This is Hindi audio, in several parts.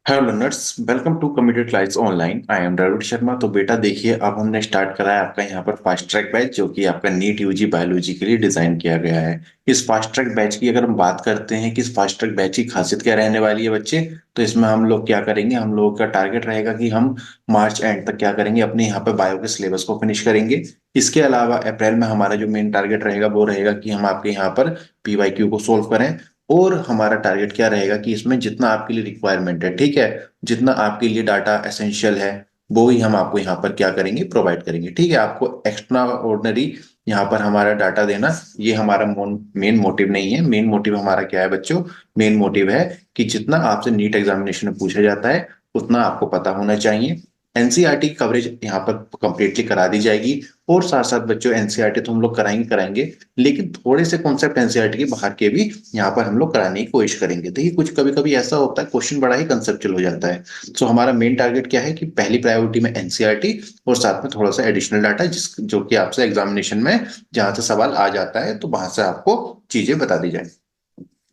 Hello learners, welcome to computer class online. I am Dravid Sharma. तो बेटा देखिए, अब हमने स्टार्ट करा है आपका यहाँ पर फास्ट ट्रैक बैच, जो कि आपका नीट यूजी बायोलॉजी के लिए डिजाइन किया गया है। इस फास्ट ट्रैक बैच की अगर हम बात करते हैं कि इस फास्ट ट्रैक बैच की खासियत क्या रहने वाली है बच्चे, तो इसमें हम लोग क्या करेंगे, हम लोगों का टारगेट रहेगा कि हम मार्च एंड तक क्या करेंगे, अपने यहाँ पर बायो के सिलेबस को फिनिश करेंगे। इसके अलावा अप्रैल में हमारा जो मेन टारगेट रहेगा वो रहेगा कि हम आपके यहाँ पर पीवाईक्यू को सोल्व करें। और हमारा टारगेट क्या रहेगा कि इसमें जितना आपके लिए रिक्वायरमेंट है, ठीक है, जितना आपके लिए डाटा एसेंशियल है, वो ही हम आपको यहाँ पर क्या करेंगे, प्रोवाइड करेंगे। ठीक है, आपको एक्स्ट्रा ऑर्डिनरी यहाँ पर हमारा डाटा देना, ये हमारा मेन मोटिव नहीं है। मेन मोटिव हमारा क्या है बच्चों? मेन मोटिव है कि जितना आपसे नीट एग्जामिनेशन में पूछा जाता है उतना आपको पता होना चाहिए। एनसीईआरटी की कवरेज यहाँ पर कंप्लीटली करा दी जाएगी। और साथ साथ बच्चों, एनसीईआरटी तो हम लोग कराएंगे कराएंगे, लेकिन थोड़े से कॉन्सेप्ट एनसीईआरटी के बाहर के भी यहाँ पर हम लोग कराने की कोशिश करेंगे। देखिए, कुछ कभी कभी ऐसा होता है क्वेश्चन बड़ा ही कंसेप्चुअल हो जाता है। सो हमारा मेन टारगेट क्या है कि पहली प्रायोरिटी में एनसीईआरटी और साथ में थोड़ा सा एडिशनल डाटा, जिस जो कि आपसे एग्जामिनेशन में जहां से सवाल आ जाता है तो वहां से आपको चीजें बता दी जाए।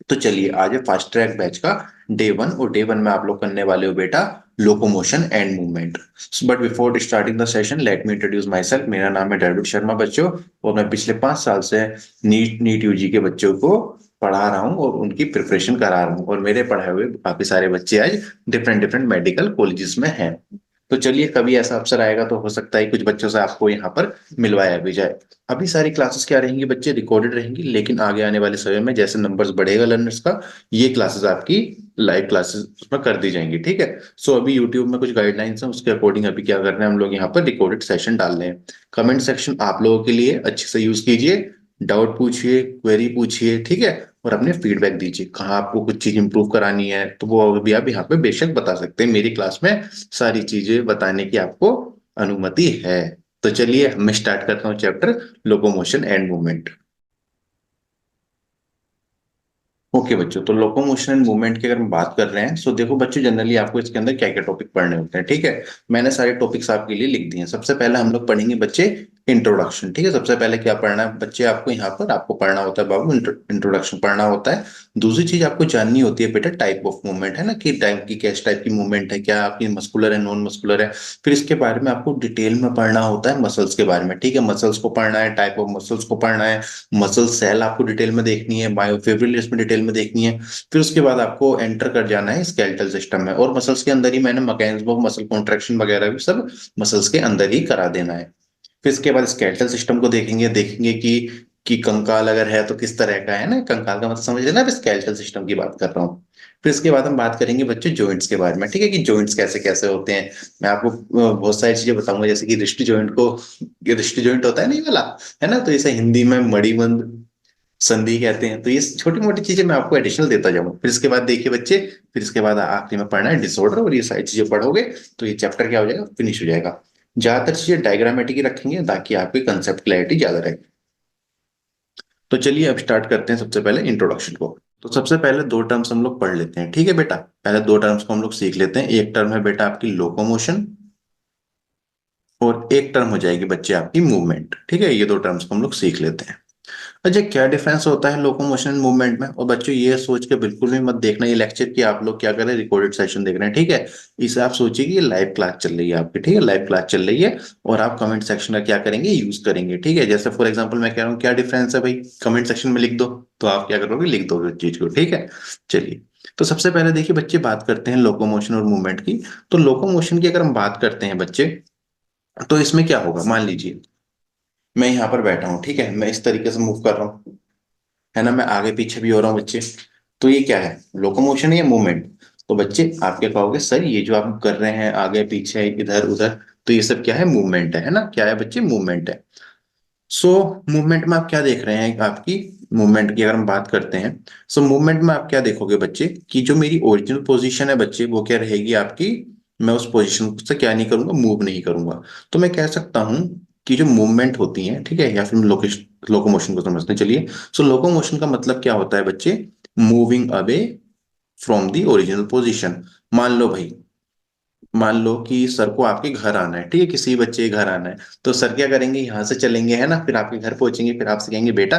तो चलिए, आज है फास्ट ट्रैक बैच का डे वन। और डे वन में आप लोग करने वाले हो बेटा locomotion and movement. But before starting the session, let me introduce my self. मेरा नाम है द्रविड़ शर्मा बच्चों, और मैं पिछले 5 साल से नीट नीट यूजी के बच्चों को पढ़ा रहा हूँ और उनकी प्रिपरेशन करा रहा हूँ। और मेरे पढ़ाए हुए काफी सारे बच्चे आज डिफरेंट डिफरेंट मेडिकल कॉलेजेस में हैं। तो चलिए, कभी ऐसा अवसर आएगा तो हो सकता है कुछ बच्चों से आपको यहाँ पर मिलवाया भी जाए। अभी सारी क्लासेस क्या रहेंगी बच्चे, रिकॉर्डेड रहेंगी, लेकिन आगे आने वाले समय में जैसे नंबर्स बढ़ेगा लर्नर्स का, ये क्लासेस आपकी लाइव क्लासेस उसमें कर दी जाएंगी। ठीक है। सो अभी यूट्यूब में कुछ गाइडलाइंस हैं, उसके अकॉर्डिंग अभी क्या करना है, हम लोग यहाँ पर रिकॉर्डेड सेशन डाल रहे हैं। कमेंट सेक्शन आप लोगों के लिए अच्छे से यूज कीजिए, डाउट पूछिए, क्वेरी पूछिए, ठीक है। और अपने फीडबैक दीजिए, कहाँ आपको कुछ चीज इंप्रूव करानी है तो वो भी आप यहाँ पे बेशक बता सकते हैं। मेरी क्लास में सारी चीजें बताने की आपको अनुमति है। तो चलिए, मैं स्टार्ट करता हूँ chapter locomotion and movement. Okay बच्चों, तो लोकोमोशन एंड मूवमेंट की अगर हम बात कर रहे हैं, सो देखो बच्चों, जनरली आपको इसके अंदर क्या क्या टॉपिक पढ़ने होते हैं। ठीक है, मैंने सारे टॉपिक्स आपके लिए लिख दिए हैं। सबसे पहले हम लोग पढ़ेंगे बच्चे इंट्रोडक्शन। ठीक है, सबसे पहले क्या पढ़ना है बच्चे, आपको यहाँ पर आपको पढ़ना होता है बाबू, इंट्रोडक्शन पढ़ना होता है। दूसरी चीज आपको जाननी होती है बेटा, टाइप ऑफ मूवमेंट है ना, कि टाइप की कैस टाइप की मूवमेंट है, क्या आपकी मस्कुलर है, नॉन मस्कुलर है। फिर इसके बारे में आपको डिटेल में पढ़ना होता है मसल्स के बारे में। ठीक है, मसल्स को पढ़ना है, टाइप ऑफ मसल्स को पढ़ना है, मसल सेल आपको डिटेल में देखनी है, मायोफिब्रिल्स में डिटेल में देखनी है। फिर उसके बाद आपको एंटर कर जाना है स्केलेटल सिस्टम में, और मसल्स के अंदर ही मैंने मैकेनिज्म ऑफ मसल कॉन्ट्रैक्शन वगैरह भी सब मसल्स के अंदर ही करा देना है। फिर इसके बाद स्केलेटल सिस्टम को देखेंगे, देखेंगे कि कंकाल अगर है तो किस तरह का है ना, कंकाल का मतलब समझ लेना। अब स्केलेटल सिस्टम की बात कर रहा हूँ। फिर इसके बाद हम बात करेंगे बच्चे जॉइंट्स के बारे में। ठीक है, कि जॉइंट्स कैसे कैसे होते हैं। मैं आपको बहुत सारी चीजें बताऊंगा, जैसे कि रिस्ट जॉइंट को, ये रिस्ट जॉइंट होता है नहीं वाला, है ना, तो इसे हिंदी में मणिबंध संधि कहते हैं। तो ये छोटी मोटी चीजें मैं आपको एडिशनल देता जाऊंगा। फिर इसके बाद देखिए बच्चे, फिर इसके बाद आखिरी में पढ़ना है डिसऑर्डर, और ये सारी चीजें पढ़ोगे तो ये चैप्टर क्या हो जाएगा, फिनिश हो जाएगा। ज्यादातर चीजें डायग्रामेटिक ही रखेंगे ताकि आपकी कंसेप्ट क्लैरिटी ज्यादा रहे। तो चलिए, अब स्टार्ट करते हैं सबसे पहले इंट्रोडक्शन को। तो सबसे पहले दो टर्म्स हम लोग पढ़ लेते हैं। ठीक है बेटा, पहले दो टर्म्स को हम लोग सीख लेते हैं। एक टर्म है बेटा आपकी लोकोमोशन, और एक टर्म हो जाएगी बच्चे आपकी मूवमेंट। ठीक है, ये दो टर्म्स को हम लोग सीख लेते हैं। अच्छा, क्या डिफरेंस होता है लोकोमोशन मूवमेंट में? और बच्चों, ये सोच के बिल्कुल भी मत देखना ये लेक्चर कि आप लोग क्या कर रहे हैं, रिकॉर्डेड सेशन देख रहे हैं। ठीक है, इसे आप सोचिए कि ये लाइव क्लास चल रही है आपकी। ठीक है, लाइव क्लास चल रही है, और आप कमेंट सेक्शन का क्या करेंगे, यूज करेंगे। ठीक है, जैसे फॉर एग्जांपल मैं कह रहा हूँ क्या डिफरेंस है भाई, कमेंट सेक्शन में लिख दो, तो आप क्या करोगे, लिख दोगे उस चीज को। ठीक है, चलिए। तो सबसे पहले देखिए बच्चे, बात करते हैं लोकोमोशन और मूवमेंट की। तो लोकोमोशन की अगर हम बात करते हैं बच्चे, तो इसमें क्या होगा, मान लीजिए मैं यहाँ पर बैठा हूँ, ठीक है, मैं इस तरीके से मूव कर रहा हूँ, है ना, मैं आगे पीछे भी हो रहा हूँ बच्चे। तो ये क्या है, लोकोमोशन है या मूवमेंट? तो बच्चे आप क्या कहोगे, सर ये जो आप कर रहे हैं आगे पीछे इधर उधर, तो ये सब क्या है, मूवमेंट है ना, क्या है बच्चे, मूवमेंट है। सो मूवमेंट में आप क्या देख रहे हैं, आपकी मूवमेंट की अगर हम बात करते हैं, सो मूवमेंट में आप क्या देखोगे बच्चे, कि जो मेरी ओरिजिनल पोजीशन है बच्चे, वो क्या रहेगी आपकी, मैं उस पोजीशन से क्या नहीं करूंगा, मूव नहीं करूंगा। तो मैं कह सकता हूं कि जो मूवमेंट होती है, ठीक है, या फिर लोकोमोशन को समझते हैं, चलिए। सो लोकोमोशन का मतलब क्या होता है बच्चे, moving away from the original position. मान लो भाई, मान लो कि सर को आपके घर आना है, ठीक है, किसी बच्चे के घर आना है, तो सर क्या करेंगे, यहाँ से चलेंगे, है ना, फिर आपके घर पहुंचेंगे, फिर आपसे कहेंगे बेटा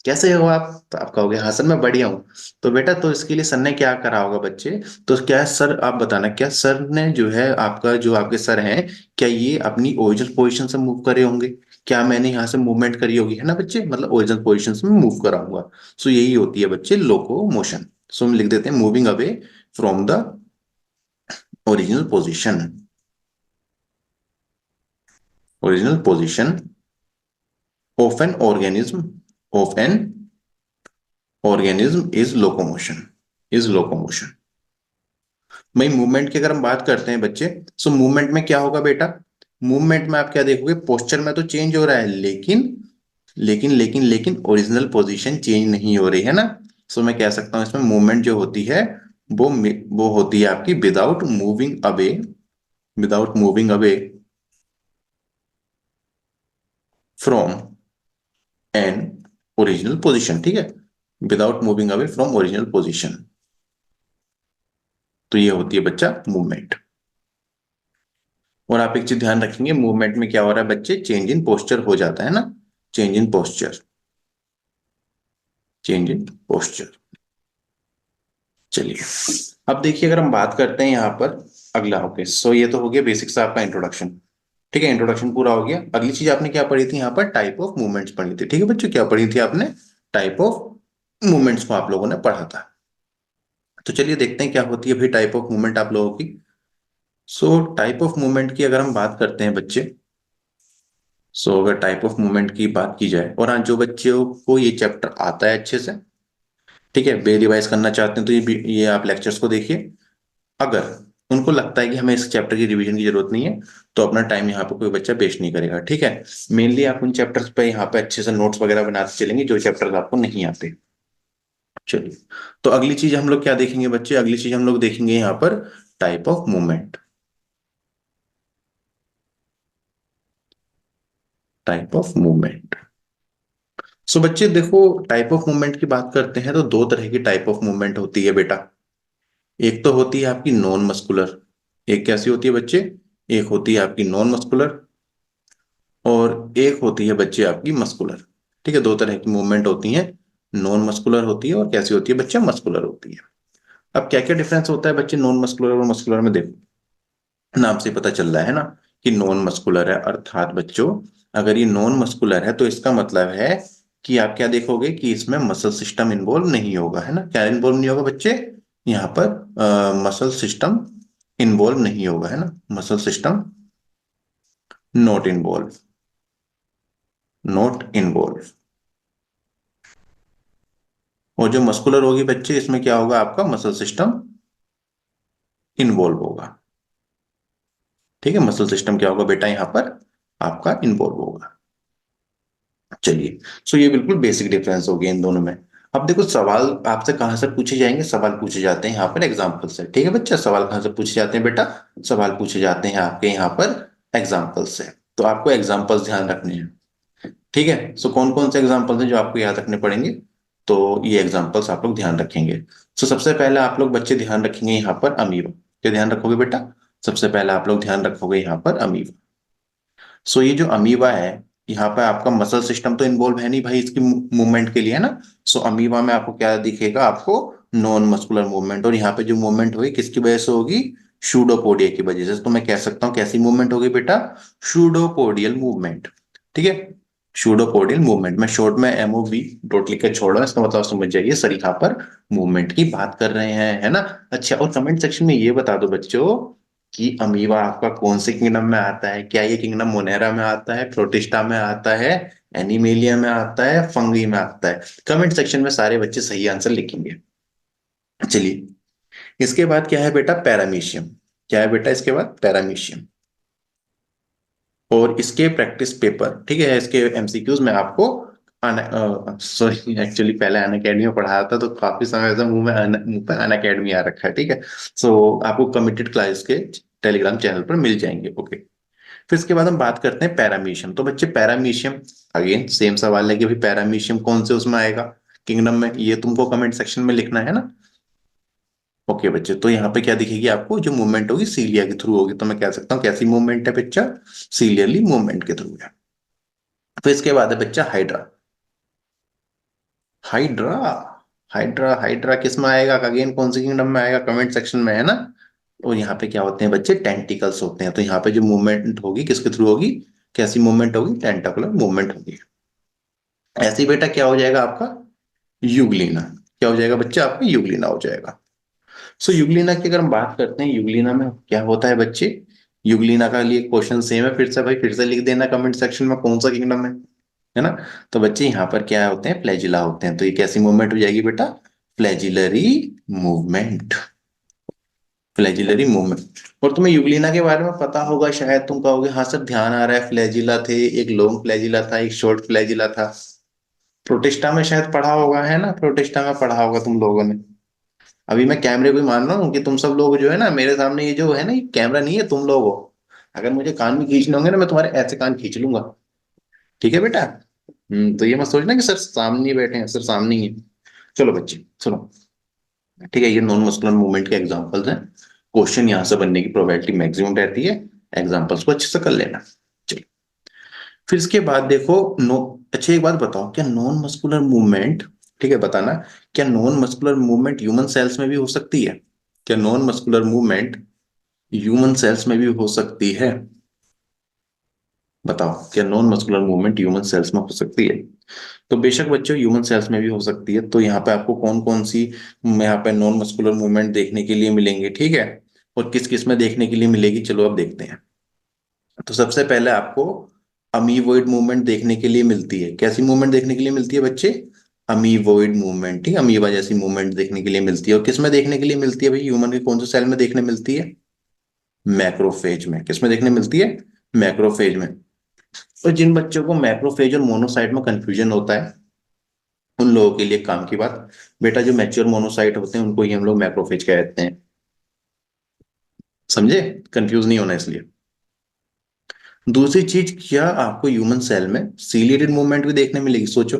कैसे हो आप? तो आप कहोगे हाँ सर मैं बढ़िया हूँ। तो बेटा तो इसके लिए सर ने क्या करा होगा बच्चे? तो क्या है सर, आप बताना, क्या सर ने जो है आपका, जो आपके सर हैं, क्या ये अपनी ओरिजिनल पोजीशन से मूव करे होंगे? क्या मैंने यहाँ से मूवमेंट करी होगी, है ना बच्चे, मतलब ओरिजिनल पोजीशन में मूव करा हुआ। सो यही होती है बच्चे लोको मोशन। सो हम लिख देते हैं moving away from the original position. Original position of an organism, of an organism is locomotion, is locomotion. भाई मूवमेंट की अगर हम बात करते हैं बच्चे, सो मूवमेंट में क्या होगा बेटा? मूवमेंट में आप क्या देखोगे, पोस्चर में तो चेंज हो रहा है, लेकिन ओरिजिनल पोजीशन चेंज नहीं हो रही है ना। सो मैं कह सकता हूं इसमें मूवमेंट जो होती है वो वो होती है आपकी without moving away, without moving away from an original position, ठीक है, without moving away from original position. तो ये होती है बच्चा मूवमेंट। और आप एक चीज ध्यान रखेंगे, मूवमेंट में क्या हो रहा है बच्चे, चेंज इन पोस्चर हो जाता है ना, change in posture, change in posture. चलिए, अब देखिए अगर हम बात करते हैं यहाँ पर अगला, ओके सो ये तो हो गया बेसिक से आपका इंट्रोडक्शन। ठीक है, इंट्रोडक्शन पूरा हो गया। अगली चीज आपने क्या पढ़ी थी यहाँ पर, टाइप ऑफ मूवमेंट्स पढ़ी थी। ठीक है बच्चों, क्या पढ़ी थी आपने? टाइप ऑफ मूवमेंट्स को आप लोगों ने पढ़ा था। तो चलिए देखते हैं क्या होती है भाई टाइप ऑफ मूवमेंट आप लोगों की। सो टाइप ऑफ मूवमेंट की अगर हम बात करते हैं बच्चे, सो अगर टाइप ऑफ मूवमेंट की बात की जाए, और हाँ जो बच्चों को ये चैप्टर आता है अच्छे से, ठीक है, बे रिवाइज करना चाहते हैं तो ये आप लेक्चर्स को देखिए। अगर उनको लगता है कि हमें इस चैप्टर की रिवीजन की जरूरत नहीं है, तो अपना टाइम यहाँ पे कोई बच्चा वेस्ट नहीं करेगा, ठीक है। मेनली आप उन चैप्टर्स पे यहाँ पे अच्छे से नोट्स वगैरह बनाते चलेंगे जो चैप्टर्स आपको नहीं आते। चलिए, तो अगली चीज हम लोग क्या देखेंगे बच्चे, अगली चीज हम लोग देखेंगे यहाँ पर type of movement, type of movement. So बच्चे देखो, टाइप ऑफ मूवमेंट की बात करते हैं तो दो तरह की टाइप ऑफ मूवमेंट होती है बेटा। एक तो होती है आपकी नॉन मस्कुलर, एक कैसी होती है बच्चे, एक होती है आपकी नॉन मस्कुलर, और एक होती है बच्चे आपकी मस्कुलर। ठीक है, दो तरह की मूवमेंट होती हैं, नॉन मस्कुलर होती है और कैसी होती है बच्चे, मस्कुलर होती है। अब क्या क्या डिफरेंस होता है बच्चे नॉन मस्कुलर और मस्कुलर में, देखो नाम से पता चल रहा है ना कि नॉन मस्कुलर है, अर्थात बच्चों अगर ये नॉन मस्कुलर है तो इसका मतलब है कि आप क्या देखोगे कि इसमें मसल सिस्टम इन्वॉल्व नहीं होगा, है ना, क्या इन्वॉल्व नहीं होगा बच्चे, यहाँ पर मसल सिस्टम इन्वॉल्व नहीं होगा, है ना, muscle system not involve, not involve. और जो मस्कुलर होगी बच्चे, इसमें क्या होगा, आपका मसल सिस्टम इन्वॉल्व होगा। ठीक है, मसल सिस्टम क्या होगा बेटा यहाँ पर आपका इन्वॉल्व होगा। चलिए, सो ये बिल्कुल बेसिक डिफरेंस हो गया इन दोनों में। अब देखो सवाल आपसे कहां से पूछे जाएंगे, सवाल पूछे जाते हैं यहाँ पर एग्जाम्पल से। ठीक है बच्चा, सवाल कहां से पूछे जाते हैं बेटा, सवाल पूछे जाते हैं आपके यहाँ पर एग्जाम्पल से। तो आपको एग्जाम्पल्स ध्यान रखने हैं। ठीक है, सो कौन कौन से एग्जाम्पल्स हैं जो आपको याद रखने पड़ेंगे, तो ये एग्जाम्पल्स आप लोग ध्यान रखेंगे। सो सबसे पहले आप लोग बच्चे ध्यान रखेंगे यहाँ पर अमीबा। क्या ध्यान रखोगे बेटा? सबसे पहले आप लोग ध्यान रखोगे यहाँ पर अमीबा। सो ये जो अमीबा है, यहाँ पे आपका मसल सिस्टम तो इन्वॉल्व है नहीं भाई इसकी मूवमेंट के लिए, है ना। सो अमीबा में आपको क्या दिखेगा, आपको नॉन मस्कुलर मूवमेंट, और यहाँ पे जो मूवमेंट होगी किसकी वजह से होगी, शूडोपोडिया की वजह से। तो मैं कह सकता हूँ कैसी मूवमेंट होगी बेटा, शूडोपोडियल मूवमेंट। ठीक है, शूडोपोडियल मूवमेंट, मैं शॉर्ट में एमओवी डॉट लिख के छोड़ रहा हूँ, इसका मतलब समझ जाइए सर यहाँ पर मूवमेंट की बात कर रहे हैं, है ना। अच्छा, और कमेंट सेक्शन में ये बता दो बच्चों कि अमीबा आपका कौन से किंगडम में आता है, क्या ये किंगडम मोनेरा में आता है, प्रोटिस्टा में आता है, एनिमेलिया में आता है, फंगी में आता है। कमेंट सेक्शन में सारे बच्चे सही आंसर लिखेंगे। चलिए, इसके बाद क्या है बेटा, पैरामीशियम। क्या है बेटा इसके बाद, पैरामीशियम। और इसके प्रैक्टिस पेपर, ठीक है, इसके एमसीक्यूज में आपको सॉरी एक्चुअली पहले अन अकेडमी में पढ़ाया था तो काफी समय से मुंह पे अन अकेडमी आ रखा है, ठीक है। सो आपको कमिटेड क्लास के टेलीग्राम चैनल पर मिल जाएंगे, ओके। फिर इसके बाद हम बात करते हैं पैरामीशियम। तो बच्चे पैरामीशियम, अगेन सेम सवाल है कि भाई पैरामीशियम कौन से उसमें आएगा, किंगडम में, ये तुमको कमेंट सेक्शन में लिखना है ना। ओके बच्चे, तो यहाँ पे क्या दिखेगी आपको, जो मूवमेंट होगी सीलिया के थ्रू होगी। तो मैं कह सकता हूँ कैसी मूवमेंट है बच्चा, सीलियरली मूवमेंट के थ्रू है। फिर इसके बाद है बच्चा हाइड्रा। हाइड्रा। हाइड्रा हाइड्रा किस में आएगा, अगेन कौन सी किंगडम में आएगा, कमेंट सेक्शन में है ना। और यहाँ पे क्या होते हैं बच्चे, टेंटिकल्स होते हैं। तो यहाँ पे जो मूवमेंट होगी किसके थ्रू होगी, कैसी मूवमेंट होगी, टेंटाकुलर मूवमेंट होगी। ऐसे ही बेटा क्या हो जाएगा आपका, युगलीना। क्या हो जाएगा बच्चे, आपका युगलीना हो जाएगा। सो युगलीना की अगर हम बात करते हैं, युगलीना में क्या होता है बच्चे, युगलीना का लिए क्वेश्चन सेम है, फिर से भाई फिर से लिख देना कमेंट सेक्शन में कौन सा किंगडम है ना। तो बच्चे यहाँ पर क्या होते हैं, फ्लैजिला होते हैं। तो ये कैसी मूवमेंट हो जाएगी बेटा, फ्लैजिलरी मूवमेंट। फ्लैजिलरी मूवमेंट। और तुम्हें यूग्लिना के बारे में पता होगा शायद, तुम कहोगे हाँ सर ध्यान आ रहा है, फ्लैजिला थे, एक लॉन्ग फ्लैजिला था, एक शॉर्ट फ्लैजिला था। प्रोटिस्टा में शायद पढ़ा होगा, है ना, प्रोटिस्टा में पढ़ा होगा तुम लोगों ने। अभी मैं कैमरे को ही मान रहा हूँ कि तुम सब लोग जो है ना मेरे सामने, ये जो है ना ये कैमरा नहीं है, तुम लोग हो। अगर मुझे कान में खींचने होंगे ना, मैं तुम्हारे ऐसे कान खींच लूंगा। ठीक है बेटा। तो ये मत सोचना कि सर सामने ही बैठे हैं, सर सामने ही है। चलो बच्चे सुनो। ठीक है, ये नॉन मस्कुलर मूवमेंट के एग्जांपल्स हैं। क्वेश्चन यहाँ से बनने की प्रोबेबिलिटी मैक्सिमम रहती है। एग्जांपल्स को अच्छे से कर लेना। चलिए, फिर इसके बाद देखो नो। अच्छा एक बात बताओ, क्या नॉन मस्कुलर मूवमेंट, ठीक है बताना, क्या non muscular movement human cells में भी हो सकती है? क्या non muscular movement human cells में भी हो सकती है? बताओ, क्या non muscular movement human cells में हो सकती है? तो बेशक बच्चों ह्यूमन सेल्स में भी हो सकती है। तो यहाँ पे आपको कौन कौन सी यहाँ पे नॉन मस्कुलर मूवमेंट देखने के लिए मिलेंगे, ठीक है, और किस किस में देखने के लिए मिलेगी, चलो अब देखते हैं। तो सबसे पहले आपको अमीवॉइड मूवमेंट देखने के लिए मिलती है। कैसी मूवमेंट देखने के लिए मिलती है बच्चे, अमीवॉइड मूवमेंट, ठीक है, अमीबा जैसी मूवमेंट देखने के लिए मिलती है। और किस में देखने के लिए मिलती है भाई, ह्यूमन के कौन से सेल में देखने मिलती है, मैक्रोफेज में। किस में देखने मिलती है, मैक्रोफेज में। और जिन बच्चों को मैक्रोफेज और मोनोसाइट में कंफ्यूजन होता है, उन लोगों के लिए काम की बात, बेटा जो मैच्योर मोनोसाइट होते हैं उनको ही हम लोग मैक्रोफेज कहते हैं। समझे, कंफ्यूज नहीं होना इसलिए। दूसरी चीज, क्या आपको ह्यूमन सेल में सीलिएटेड मूवमेंट भी देखने मिलेगी, सोचो।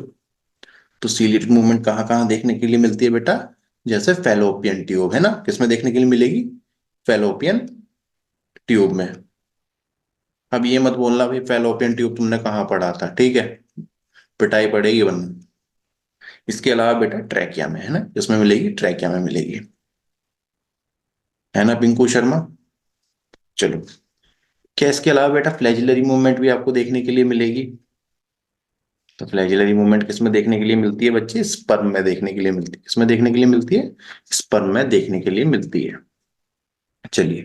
तो सीलिएटेड मूवमेंट कहाँ कहाँ देखने के लिए मिलती है बेटा, जैसे फेलोपियन ट्यूब है ना, किसमें देखने के लिए मिलेगी, फेलोपियन ट्यूब में। अब ये मत बोलना भाई फेलोपियन ट्यूब तुमने कहाँ पढ़ा था, ठीक है, पिटाई पड़ेगी वरना। इसके अलावा बेटा ट्रैकिया में है ना, इसमें मिलेगी, ट्रैकिया में मिलेगी, है ना पिंकू शर्मा। चलो, क्या इसके अलावा बेटा फ्लैजिलरी मूवमेंट भी आपको देखने के लिए मिलेगी? तो फ्लैजिलरी मूवमेंट किसमें देखने के लिए मिलती है बच्चे, स्पर्म में देखने के लिए मिलती है। किसमें देखने के लिए मिलती है, स्पर्म में देखने के लिए मिलती है। चलिए,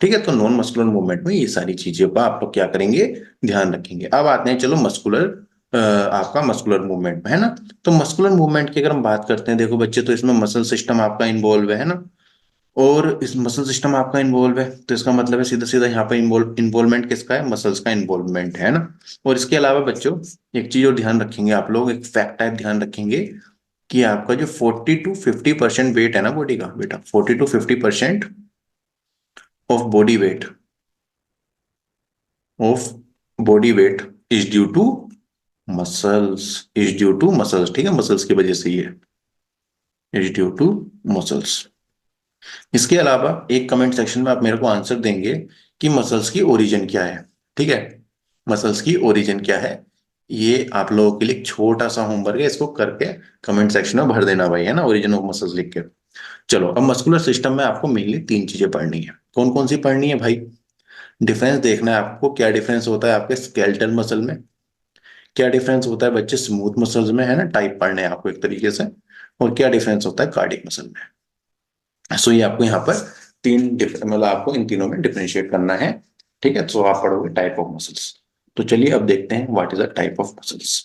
ठीक है, तो नॉन मस्कुलर मूवमेंट में ये सारी चीजों का आप लोग क्या करेंगे, ध्यान रखेंगे। अब आते हैं चलो मस्कुलर, आपका मस्कुलर मूवमेंट में, है ना। तो मस्कुलर मूवमेंट की अगर हम बात करते हैं, देखो बच्चे, तो इसमें मसल सिस्टम आपका इन्वॉल्व है ना। और इस मसल सिस्टम आपका इन्वॉल्व है, तो इसका मतलब है सीधा सीधा यहाँ पे इन्वॉल्वमेंट किसका है, मसल्स का इन्वॉल्वमेंट है ना। और इसके अलावा बच्चों एक चीज और ध्यान रखेंगे आप लोग, एक फैक्ट टाइप ध्यान रखेंगे, कि आपका जो 40 to 50% वेट है ना बॉडी का, बेटा 40 to 50% of body weight, of body weight is due to muscles, is due to muscles, ठीक है, मसल्स की वजह से ये इज ड्यू टू मसल्स। इसके अलावा एक कमेंट सेक्शन में आप मेरे को आंसर देंगे कि मसल्स की ओरिजिन क्या है, ठीक है, मसल्स की ओरिजिन क्या है। ये आप लोगों के लिए छोटा सा होमवर्क है, इसको करके कमेंट सेक्शन में भर देना भाई, है ना, ओरिजिन ऑफ मसल्स लिख के। चलो, अब मस्कुलर सिस्टम में आपको मेनली तीन चीजें पढ़नी है। कौन कौन सी पढ़नी है भाई, डिफरेंस देखना है आपको, क्या डिफरेंस होता है आपके स्केलेटल मसल में, क्या डिफरेंस होता है बच्चे स्मूथ मसल्स में, है ना, टाइप पढ़ने हैं आपको एक तरीके से, और क्या डिफरेंस होता है कार्डियक मसल में। सो ये आपको यहाँ पर मतलब आपको इन तीनों में डिफरेंशिएट करना है। ठीक है, तो आप पढ़ोगे टाइप ऑफ मसल्स। तो चलिए अब देखते हैं what is a type of muscles.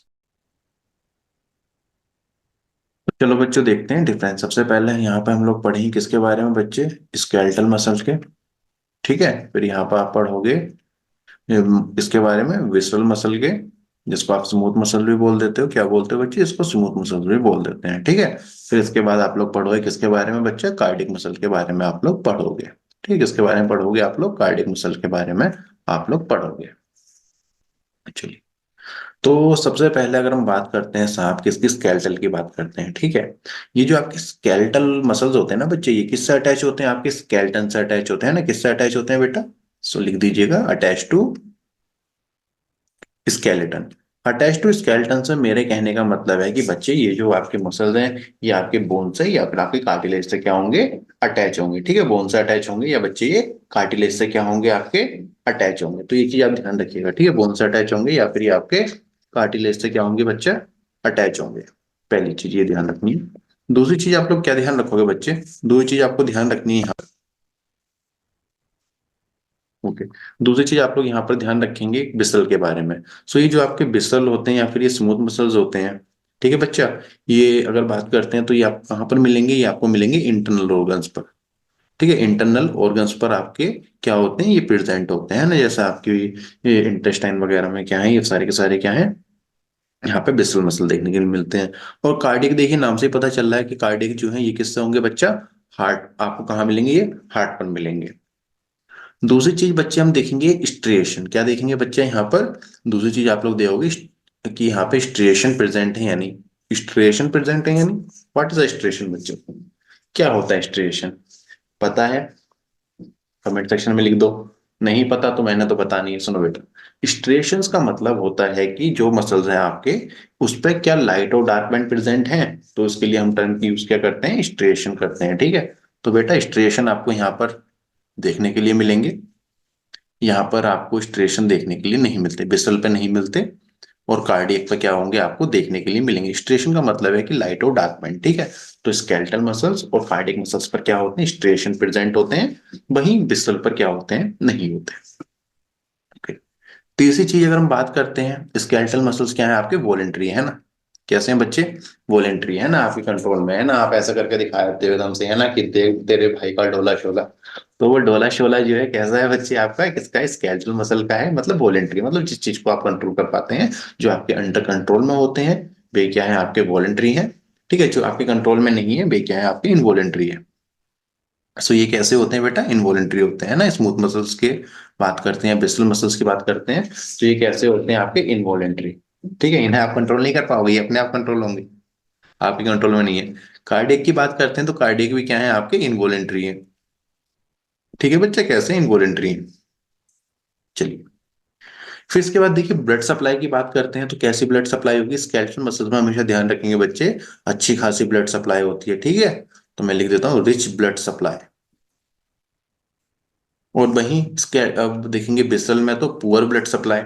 चलो बच्चों देखते हैं डिफरेंस। सबसे पहले यहाँ पे हम लोग पढ़ेंगे किसके बारे में बच्चे, स्केलेटल मसल्स के। ठीक है, फिर यहाँ पर आप पढ़ोगे इसके बारे में विसरल मसल के, जिसको आप स्मूथ मसल भी बोल देते हो, क्या बोलते हो बच्चे, इसको स्मूथ मसल भी बोल देते हैं, ठीक है। फिर इसके बाद आप लोग पढ़ोगे किसके बारे में बच्चे, कार्डिक मसल के बारे में आप लोग पढ़ोगे। ठीक है, इसके बारे में पढ़ोगे आप लोग, कार्डिक मसल के बारे में आप लोग पढ़ोगे। चलिए, तो सबसे पहले अगर हम बात करते हैं सांप किसकी, स्केलेटल की बात करते हैं, ठीक है। ये जो आपके स्केलेटल मसल्स होते हैं ना बच्चे, ये किससे अटैच होते हैं, आपके स्केलेटन से अटैच होते हैं ना, किससे अटैच होते हैं बेटा, सो लिख दीजिएगा attach to skeleton. Attach to skeleton से मेरे कहने का मतलब है कि बच्चे ये जो आपके मसल्स हैं ये आपके बोन से या फिर आपके कार्टिलेज से क्या होंगे, अटैच होंगे। ठीक है, बोन से अटैच होंगे या बच्चे ये कार्टिलेज से क्या होंगे, आपके अटैच होंगे। तो ये चीज आप ध्यान रखिएगा। ठीक है, बोन से अटैच होंगे या फिर ये आपके कार्टिलेज से क्या होंगे बच्चे, अटैच होंगे। पहली चीज ये ध्यान रखनी है। दूसरी चीज आप लोग क्या ध्यान रखोगे बच्चे, दूसरी चीज आपको ध्यान रखनी है। ओके, दूसरी चीज आप लोग यहाँ पर ध्यान रखेंगे बिसल के बारे में। सो ये जो आपके बिसल होते हैं या फिर ये स्मूथ मसल्स होते हैं, ठीक है बच्चा, ये अगर बात करते हैं तो ये आप कहाँ पर मिलेंगे, ये आपको मिलेंगे इंटरनल ऑर्गन्स पर। ठीक है, इंटरनल ऑर्गन्स पर आपके क्या होते हैं, ये प्रेजेंट होते हैं ना, जैसा आपकी ये इंटेस्टाइन वगैरह में क्या है, ये सारे के सारे क्या है, यहाँ पे बिसल मसल देखने के लिए मिलते हैं। और कार्डियक देखिए नाम से ही पता चल रहा है कि कार्डियक जो है ये किससे होंगे बच्चा, हार्ट, आपको कहाँ मिलेंगे, ये हार्ट पर मिलेंगे। दूसरी चीज बच्चे हम देखेंगे स्ट्रिएशन, क्या देखेंगे बच्चे यहाँ पर, दूसरी चीज आप लोग देखोगे कि यहाँ पे स्ट्रिएशन प्रेजेंट है यानी, स्ट्रिएशन प्रेजेंट है यानी, व्हाट इज स्ट्रिएशन बच्चों, क्या होता है स्ट्रिएशन, पता है, कमेंट सेक्शन में लिख दो। नहीं पता तो मैंने तो बता नहीं है। सुनो बेटा, स्ट्रिएशंस का मतलब होता है कि जो मसल्स हैं आपके उस पर क्या लाइट और डार्क बैंड प्रेजेंट हैं, तो उसके लिए हम टर्म की यूज क्या करते हैं, स्ट्रिएशन करते हैं। ठीक है, तो बेटा स्ट्रिएशन आपको यहाँ पर देखने के लिए मिलेंगे, यहाँ पर आपको स्ट्रेशन देखने के लिए नहीं मिलते, बिसल पे नहीं मिलते, और कार्डियक पे क्या होंगे, आपको देखने के लिए मिलेंगे। स्ट्रेशन का मतलब है कि लाइट और डार्क बैंड। ठीक है, तो स्केलेटल मसल्स और कार्डियक मसल्स पर क्या होते हैं, स्ट्रेशन प्रेजेंट होते हैं, वहीं बिसल पर क्या होते हैं, नहीं होते। ओके, तीसरी चीज अगर हम बात करते हैं, स्केलेटल मसल्स क्या है आपके, वॉलेंट्री है ना, कैसे हैं बच्चे, वॉलेंट्री है ना, आपके कंट्रोल में है ना, आप ऐसा करके दिखा देते हो एकदम से है ना कि देख तेरे भाई का डोला शोला। तो वो डोला शोला जो है कैसा है बच्चे, आपका किसका, स्केलेटल मसल का है, मतलब वॉलेंट्री, मतलब जिस चीज को आप कंट्रोल कर पाते हैं, जो आपके अंडर कंट्रोल में होते हैं वे क्या है, आपके वॉलेंट्री हैं। ठीक है, जो आपके कंट्रोल में नहीं है वे क्या है, आपके इनवॉलेंट्री है। सो ये कैसे होते हैं बेटा, इनवॉलेंट्री होते हैं ना, स्मूथ मसल्स के बात करते हैं, बिसल मसल्स की बात करते हैं, तो ये कैसे होते हैं आपके, इनवॉलेंट्री। ठीक है, इन्हें आप कंट्रोल नहीं कर पाओगे, ये अपने आप कंट्रोल होंगे, आपके कंट्रोल में नहीं है। कार्डियक की बात करते हैं तो कार्डियक भी क्या है, आपके इनवॉलेंट्री है। ठीक है बच्चे, कैसे इनवॉलेंट्री है। चलिए, फिर इसके बाद देखिए ब्लड सप्लाई की बात करते हैं, तो कैसी ब्लड सप्लाई होगी, स्केलेटल मसल्स में हमेशा ध्यान रखेंगे बच्चे, अच्छी खासी ब्लड सप्लाई होती है। ठीक है, तो मैं लिख देता हूँ रिच ब्लड सप्लाई। और वहीं अब देखेंगे बिसल में तो पुअर ब्लड सप्लाई।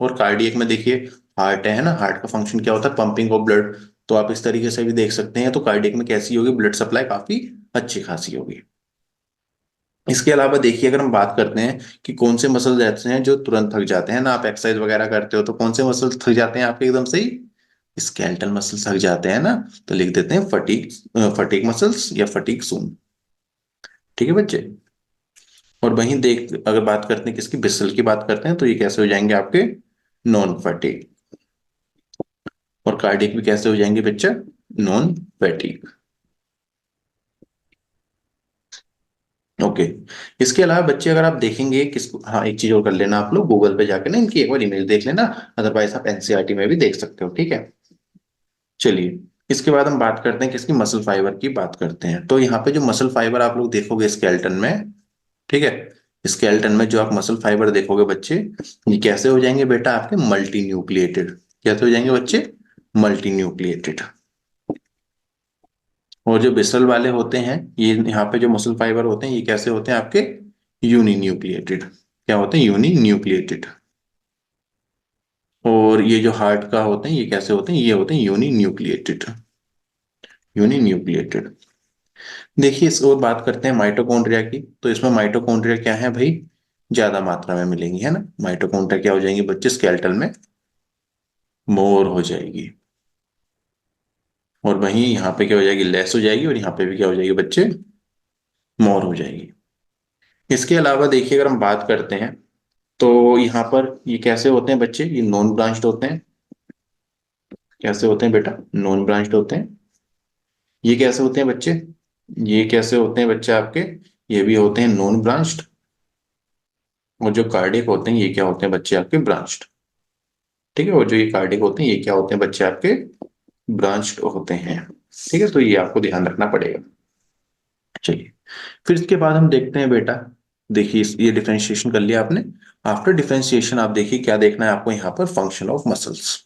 और कार्डियक में देखिए हार्ट है ना, हार्ट का फंक्शन क्या होता है, पंपिंग ऑफ ब्लड, तो आप इस तरीके से भी देख सकते हैं। तो कार्डियक में कैसी होगी, ब्लड सप्लाई काफी अच्छी खासी होगी। इसके अलावा देखिए अगर हम बात करते हैं कि कौन से मसल्स ऐसे हैं जो तुरंत थक जाते हैं ना, आप एक्सरसाइज वगैरह करते हो तो कौन से मसल्स थक जाते हैं आपके एकदम से ही, स्केलेटल मसल्स थक जाते हैं ना, तो लिख देते हैं फटीग, फटीग मसल्स या फटीग सून। ठीक है बच्चे, और वहीं देख अगर बात करते हैं किसकी, बिसल की बात करते हैं, तो ये कैसे हो जाएंगे आपके, नॉन फटीग। और कार्डियक भी कैसे हो जाएंगे बच्चा, नॉन फटीग। ओके, इसके अलावा बच्चे अगर आप देखेंगे किसको, हाँ एक चीज और कर लेना, आप लोग गूगल पे जाके ना इनकी एक बार इमेज देख लेना, अदरवाइज आप एनसीईआरटी में भी देख सकते हो। ठीक है, चलिए, इसके बाद हम बात करते हैं किसकी, मसल फाइबर की बात करते हैं। तो यहाँ पे जो मसल फाइबर आप लोग देखोगे स्केलेटन में, ठीक है, स्केलेटन में जो आप मसल फाइबर देखोगे बच्चे, ये कैसे हो जाएंगे बेटा, आपके मल्टी न्यूक्लिएटेड, कैसे हो जाएंगे बच्चे, मल्टी न्यूक्लिएटेड। और जो बिसल वाले होते हैं, ये यहाँ पे जो मसल फाइबर होते हैं ये कैसे होते हैं आपके, यूनी न्यूक्लिएटेड, क्या होते हैं, यूनी न्यूक्लिएटेड। और ये जो हार्ट का होते हैं ये कैसे होते हैं, ये होते हैं यूनी न्यूक्लिएटेड, यूनी न्यूक्लिएटेड। देखिए इस और बात करते हैं माइटोकॉन्ड्रिया की, तो इसमें माइटोकॉन्ड्रिया क्या है भाई, ज्यादा मात्रा में मिलेंगी है ना, माइटोकॉन्ड्रिया क्या हो जाएंगी बच्चे, स्केलेटल में मोर हो जाएगी। और वहीं यहाँ पे क्या हो जाएगी, लेस हो जाएगी, और यहाँ पे भी क्या हो जाएगी बच्चे, मोर हो जाएगी। इसके अलावा देखिए अगर हम बात करते हैं तो यहाँ पर ये कैसे होते हैं बच्चे, ये नॉन ब्रांच्ड होते हैं, कैसे होते हैं बेटा, नॉन ब्रांच्ड होते हैं। ये कैसे होते हैं बच्चे, ये कैसे होते हैं बच्चे आपके, ये भी होते हैं नॉन ब्रांच्ड। और जो कार्डियक होते हैं ये क्या होते हैं बच्चे आपके, ब्रांच्ड। ठीक है, और जो ये कार्डियक होते हैं ये क्या होते हैं बच्चे आपके, ब्रांच्ड होते हैं। ठीक है, तो ये आपको ध्यान रखना पड़ेगा। चलिए, फिर इसके बाद हम देखते हैं बेटा, देखिए ये डिफरेंशिएशन कर लिया आपने। आफ्टर डिफरेंशिएशन आप देखिए क्या देखना है आपको यहाँ पर, फंक्शन ऑफ मसल्स।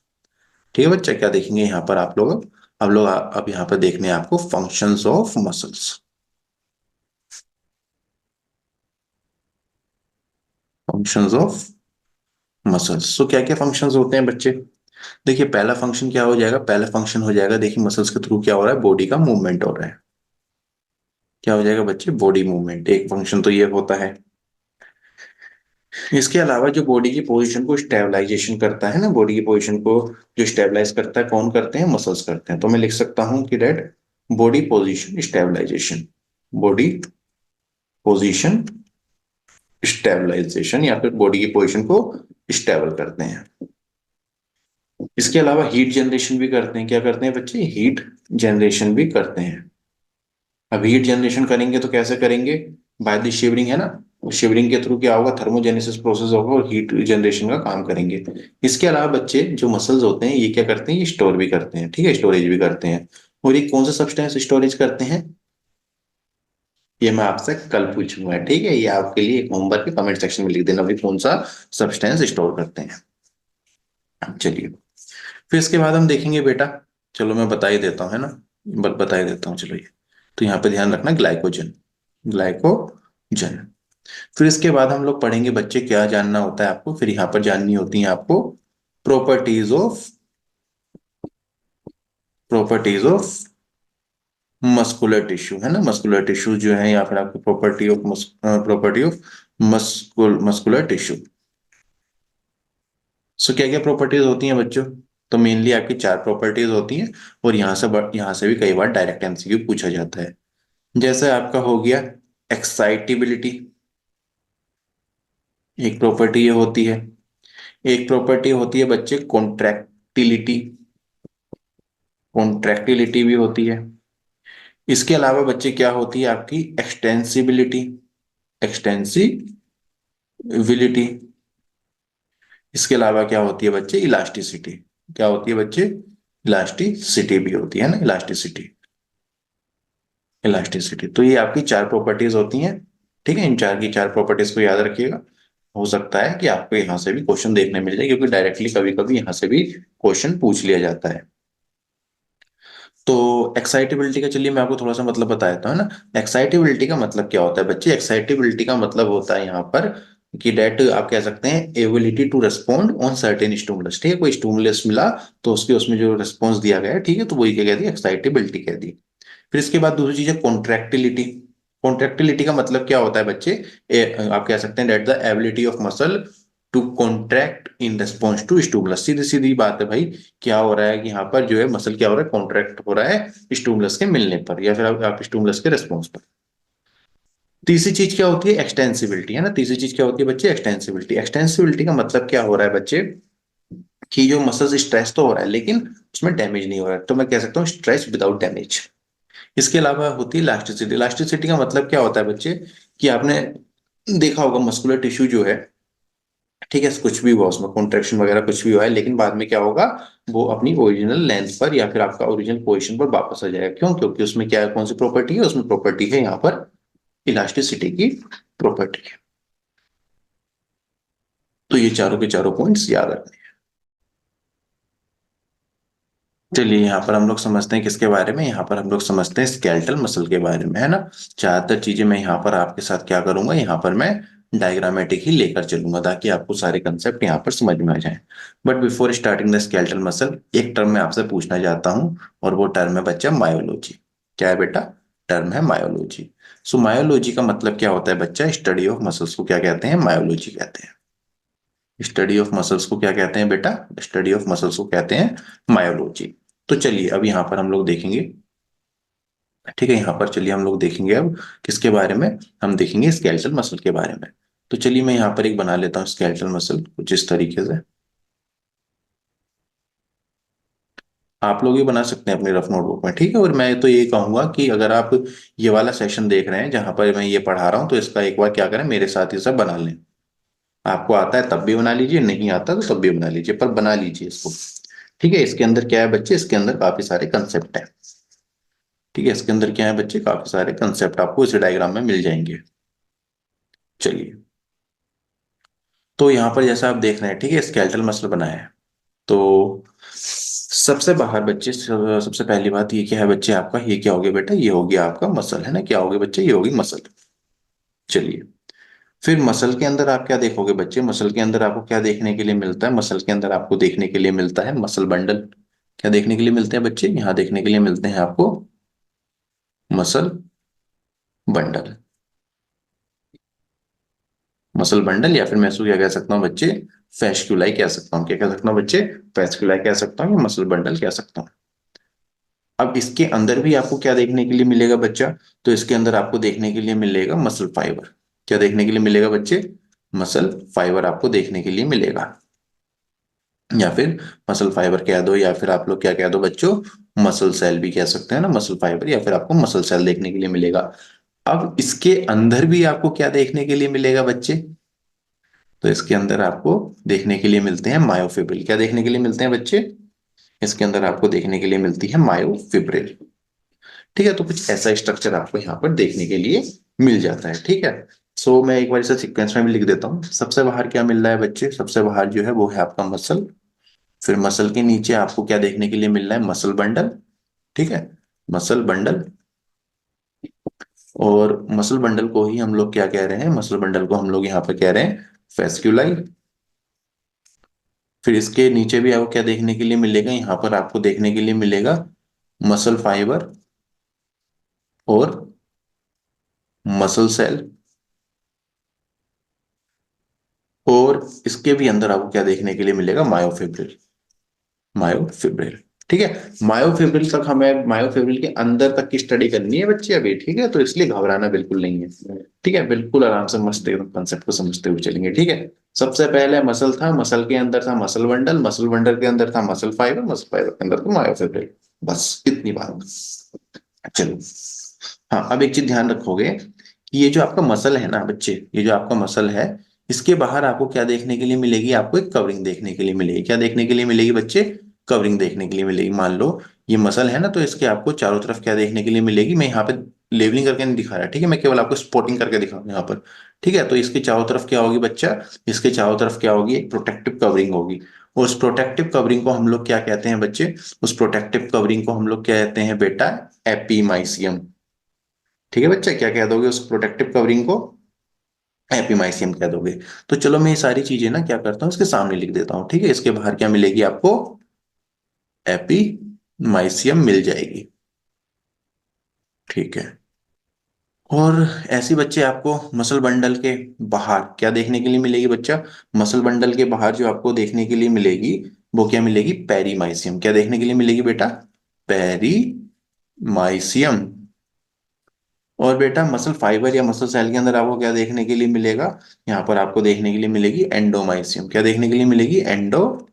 ठीक है बच्चा, क्या देखेंगे यहाँ पर आप लोग अब यहाँ पर देखने हैं आपको functions of muscles. Functions of muscles, तो क्या क्या फंक्शंस होते हैं बच्चे? देखिए पहला फंक्शन क्या हो जाएगा, पहला फंक्शन हो जाएगा, देखिए मसल्स के थ्रू क्या हो रहा है, बॉडी का मूवमेंट हो रहा है। क्या हो जाएगा बच्चे, बॉडी मूवमेंट, एक फंक्शन तो ये होता है। इसके अलावा जो बॉडी की पोजीशन को स्टेबलाइजेशन करता है ना, बॉडी की पोजीशन को जो स्टेबलाइज करता है कौन करते हैं, मसल्स करते हैं। तो मैं लिख सकता हूं कि that body position stabilisation, body position stabilisation, या फिर बॉडी की पोजीशन को स्टेबल करते हैं। इसके अलावा हीट जनरेशन भी करते हैं, क्या करते हैं बच्चे, हीट जनरेशन भी करते हैं। अब हीट जनरेशन करेंगे तो कैसे करेंगे, बाय द शिवरिंग है ना, शिवरिंग के थ्रू क्या होगा, थर्मोजेनेसिस प्रोसेस होगा और हीट जनरेशन का काम करेंगे। इसके अलावा बच्चे जो मसल्स होते हैं ये क्या करते हैं, ये स्टोर भी करते हैं, ठीक है, स्टोरेज भी करते हैं। और ये कौन सा सब्सटेंस स्टोरेज करते हैं, ये मैं आपसे कल पूछूंगा, ठीक है, ये आपके लिए एक होमवर्क के कमेंट सेक्शन में लिख देना भाई कौन सा सब्सटेंस स्टोर करते हैं। चलिए, फिर इसके बाद हम देखेंगे बेटा, चलो मैं बता ही देता हूँ है ना, बता ही देता हूँ चलो ये। तो यहाँ पे ध्यान रखना ग्लाइकोजन, ग्लाइकोजन। फिर इसके बाद हम लोग पढ़ेंगे बच्चे, क्या जानना होता है आपको, फिर यहाँ पर जाननी होती है आपको properties of, properties of muscular tissue है ना, मस्कुलर टिश्यू जो है, या फिर आपको प्रॉपर्टी ऑफ मस्कुलर टिश्यू। सो क्या क्या प्रॉपर्टीज होती हैं बच्चों, तो मेनली आपकी चार प्रॉपर्टीज होती हैं, और यहाँ से भी कई बार डायरेक्ट एमसीक्यू पूछा जाता है। जैसे आपका हो गया एक्साइटेबिलिटी, एक प्रॉपर्टी ये होती है। एक प्रॉपर्टी होती है बच्चे कॉन्ट्रैक्टिलिटी, कॉन्ट्रैक्टिलिटी भी होती है। इसके अलावा बच्चे क्या होती है आपकी एक्सटेंसिबिलिटी, एक्सटेंसिबिलिटी। इसके अलावा क्या होती है बच्चे, इलास्टिसिटी, क्या होती है बच्चे, इलास्टिसिटी भी होती है ना, इलास्टिसिटी, इलास्टिसिटी। तो ये आपकी चार प्रॉपर्टीज होती हैं, ठीक है, इन चार की चार प्रॉपर्टीज को याद रखिएगा। हो सकता है कि आपको यहाँ से भी क्वेश्चन देखने मिल जाए, क्योंकि डायरेक्टली कभी कभी यहाँ से भी क्वेश्चन पूछ लिया जाता है। तो एक्साइटेबिलिटी का चलिए मैं आपको थोड़ा सा मतलब बता देता हूँ ना। एक्साइटेबिलिटी का मतलब क्या होता है बच्चे, एक्साइटेबिलिटी का मतलब होता है यहाँ पर कि डेट आप कह सकते हैं ability to respond on certain stimulus, ठीक है, कोई स्टिमुलस मिला तो उसके उसमें जो रेस्पॉन्स दिया गया है, ठीक है, तो वही क्या कह दी, एक्साइटेबिलिटी कह दी। फिर इसके बाद दूसरी चीज है कॉन्ट्रैक्टिलिटी। कॉन्ट्रैक्टिलिटी का मतलब क्या होता है बच्चे, आप कह सकते हैं that the ability of muscle to contract in response to stimulus. सीधी सीधी बात है भाई, क्या हो रहा है कि यहाँ पर जो है मसल क्या हो रहा है, कॉन्ट्रैक्ट हो रहा है स्टिमुलस के मिलने पर, या फिर आप स्टिमुलस के रिस्पॉन्स पर। तीसरी चीज क्या होती है, एक्सटेंसिबिलिटी है ना, तीसरी चीज क्या होती है बच्चे, एक्सटेंसिबिलिटी। एक्सटेंसिबिलिटी का मतलब क्या हो रहा है बच्चे, कि जो मसल स्ट्रेस तो हो रहा है लेकिन उसमें डैमेज नहीं हो रहा है, तो मैं कह सकता हूँ स्ट्रेस विदाउट डैमेज। इसके अलावा होती है इलास्टिसिटी। इलास्टिसिटी का मतलब क्या होता है बच्चे, कि आपने देखा होगा मस्कुलर टिश्यू जो है, ठीक है, कुछ भी हुआ उसमें कॉन्ट्रेक्शन वगैरह कुछ भी हुआ है, लेकिन बाद में क्या होगा, वो अपनी ओरिजिनल लेंथ पर या फिर आपका ओरिजिनल पोजीशन पर वापस आ जाएगा। क्यों, क्योंकि उसमें क्या है, कौन सी प्रॉपर्टी है, उसमें प्रॉपर्टी है यहाँ पर इलास्टिसिटी की प्रॉपर्टी है। तो ये चारों के चारों पॉइंट्स याद रखने हैं। चलिए यहाँ पर हम लोग समझते हैं किसके बारे में, यहाँ पर हम लोग समझते हैं स्केलेटल मसल के बारे में, है ना। ज्यादातर चीजें मैं यहाँ पर आपके साथ क्या करूंगा, यहाँ पर मैं डायग्रामेटिक ही लेकर चलूंगा ताकि आपको सारे कंसेप्ट यहाँ पर समझ में आ जाए। But before starting the skeletal muscle, एक टर्म मैं आपसे पूछना चाहता हूँ, और वो टर्म है बच्चा मायोलॉजी। क्या है बेटा, टर्म है मायोलॉजी। सो मायोलॉजी का मतलब क्या होता है बच्चा, स्टडी ऑफ मसल्स को क्या कहते हैं, मायोलॉजी कहते हैं। स्टडी ऑफ मसल्स को क्या कहते हैं बेटा, स्टडी ऑफ मसल्स को कहते हैं मायोलॉजी। तो चलिए अब यहाँ पर हम लोग देखेंगे, ठीक है, यहाँ पर चलिए हम लोग देखेंगे अब किसके बारे में, हम देखेंगे स्केलेटल मसल के बारे में। तो चलिए मैं यहाँ पर एक बना लेता हूँ स्केलेटल मसल कुछ इस तरीके से। आप लोग ये बना सकते हैं अपनी रफ नोटबुक में, ठीक है। और मैं तो ये कहूंगा कि अगर आप ये वाला सेशन देख रहे हैं जहां पर मैं ये पढ़ा रहा हूँ, तो इसका एक बार क्या करें, मेरे साथ ये सब बना लें। आपको आता है तब भी बना लीजिए, नहीं आता तो तब भी बना लीजिए, पर बना लीजिए इसको। ठीक है, इसके अंदर क्या है बच्चे, इसके अंदर काफी सारे कंसेप्ट हैं। ठीक है, इसके अंदर क्या है बच्चे, काफी सारे कंसेप्ट आपको इस डायग्राम में मिल जाएंगे। चलिए, तो यहाँ पर जैसा आप देख रहे हैं, ठीक है, स्केलेटल मसल बनाया है। तो सबसे बाहर बच्चे, सबसे पहली बात ये क्या है बच्चे आपका, ये क्या हो गया बेटा, ये हो गया आपका मसल, है ना, क्या हो गया बच्चे, ये होगी मसल। चलिए, फिर मसल के अंदर आप क्या देखोगे बच्चे, मसल के अंदर आपको क्या देखने के लिए मिलता है, मसल के अंदर आपको देखने के लिए मिलता है मसल बंडल। क्या देखने के लिए मिलते हैं बच्चे, यहाँ देखने के लिए मिलते हैं आपको मसल बंडल। मसल बंडल, या फिर मैं इसको क्या कह सकता हूँ बच्चे, फैस्कुलाई कह सकता हूँ। क्या कह सकता हूँ बच्चे, फैस्कुलाई कह सकता हूँ या मसल बंडल कह सकता हूँ। अब इसके अंदर भी आपको क्या देखने के लिए मिलेगा बच्चा, तो इसके अंदर आपको देखने के लिए मिलेगा मसल फाइबर। क्या देखने के लिए मिलेगा बच्चे, मसल फाइबर आपको देखने के लिए मिलेगा। या फिर मसल फाइबर कह दो, या फिर आप लोग क्या कह दो बच्चों, मसल सेल भी कह सकते हैं ना, मसल फाइबर, या फिर आपको मसल सेल देखने के लिए मिलेगा। अब इसके अंदर भी आपको क्या देखने के लिए मिलेगा बच्चे, तो इसके अंदर आपको देखने के लिए मिलते हैं मायोफिब्रिल। क्या देखने के लिए मिलते हैं बच्चे, इसके अंदर आपको देखने के लिए मिलती है मायोफिब्रिल। ठीक है, तो कुछ ऐसा स्ट्रक्चर आपको यहाँ पर देखने के लिए मिल जाता है। ठीक है, सो मैं एक बार इसे सीक्वेंस में भी लिख देता हूँ। सबसे बाहर क्या मिल रहा है बच्चे, सबसे बाहर जो है वो है आपका मसल। फिर मसल के नीचे आपको क्या देखने के लिए मिल रहा है, मसल बंडल। ठीक है, मसल बंडल। और मसल बंडल को ही हम लोग क्या कह रहे हैं, मसल बंडल को हम लोग यहाँ पे कह रहे हैं फेस्क्यूलाई। फिर इसके नीचे भी आपको क्या देखने के लिए मिलेगा, यहाँ पर आपको देखने के लिए मिलेगा मसल फाइबर और मसल सेल। और इसके भी अंदर आपको क्या देखने के लिए मिलेगा, मायोफिब्रिल। मायोफिब्रिल। ठीक है, मायोफिब्रिल तक हमें, मायोफिब्रिल के अंदर तक की स्टडी करनी है बच्चे अभी। ठीक है, तो इसलिए घबराना बिल्कुल नहीं है। ठीक है, बिल्कुल आराम से मस्त एकदम कंसेप्ट को समझते हुए चलेंगे। ठीक है, सबसे पहले मसल था, मसल के अंदर था मसल बंडल, मसल बंडल के अंदर था मसल फाइबर, मसल फाइबर के अंदर था मायोफिब्रिल। बस इतनी बात। चलो, हाँ अब एक चीज ध्यान रखोगे कि ये जो आपका मसल है ना बच्चे, ये जो आपका मसल है, इसके बाहर आपको क्या देखने के लिए मिलेगी, आपको एक कवरिंग देखने के लिए मिलेगी। क्या देखने के लिए मिलेगी बच्चे, कवरिंग देखने के लिए मिलेगी। मान लो ये मसल है ना, तो इसके आपको चारों तरफ क्या देखने के लिए मिलेगी, मैं यहाँ पे लेबलिंग करके नहीं दिखा रहा, ठीक है, मैं केवल आपको स्पॉटिंग करके दिखा रहा हूँ यहाँ पर। ठीक है, तो इसके चारों तरफ क्या होगी बच्चा, इसके चारों तरफ क्या होगी, एक प्रोटेक्टिव कवरिंग होगी। और उस प्रोटेक्टिव कवरिंग को हम लोग क्या कहते हैं बच्चे, उस प्रोटेक्टिव कवरिंग को हम लोग क्या कहते हैं बेटा, एपीमाइसियम। ठीक है बच्चा, क्या कह दोगे उस प्रोटेक्टिव कवरिंग को, एपीमाइसियम कह दोगे। तो चलो मैं ये सारी चीजें ना क्या करता हूँ, इसके सामने लिख देता हूँ। ठीक है, इसके बाहर क्या मिलेगी आपको, एपीमाइसियम मिल जाएगी। ठीक है, और ऐसी बच्चे आपको मसल बंडल के बाहर क्या देखने के लिए मिलेगी बच्चा, मसल बंडल के बाहर जो आपको देखने के लिए मिलेगी, वो क्या मिलेगी, पेरीमाइसियम। क्या देखने के लिए मिलेगी बेटा, पेरीमाइसियम। और बेटा मसल फाइबर या मसल सेल के अंदर आपको क्या देखने के लिए मिलेगा, यहाँ पर आपको देखने के लिए मिलेगी एंडोमाइसियम। क्या देखने के लिए मिलेगी, एंडोमाइसियम।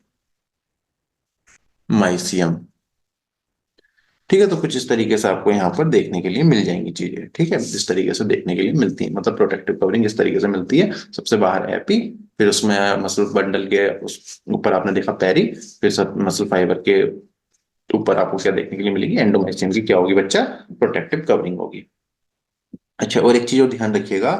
ठीक है, तो कुछ इस तरीके से आपको यहाँ पर देखने के लिए मिल जाएंगी चीजें। ठीक है, इस तरीके से देखने के लिए मिलती है, मतलब प्रोटेक्टिव कवरिंग इस तरीके से मिलती है। सबसे बाहर एपी, फिर उसमें मसल बंडल के उस ऊपर आपने देखा पेरी, फिर सब मसल फाइबर के ऊपर आपको क्या देखने के लिए मिलेगी, एंडोमाइसियम की क्या होगी बच्चा, प्रोटेक्टिव कवरिंग होगी। अच्छा, और एक चीज और ध्यान रखिएगा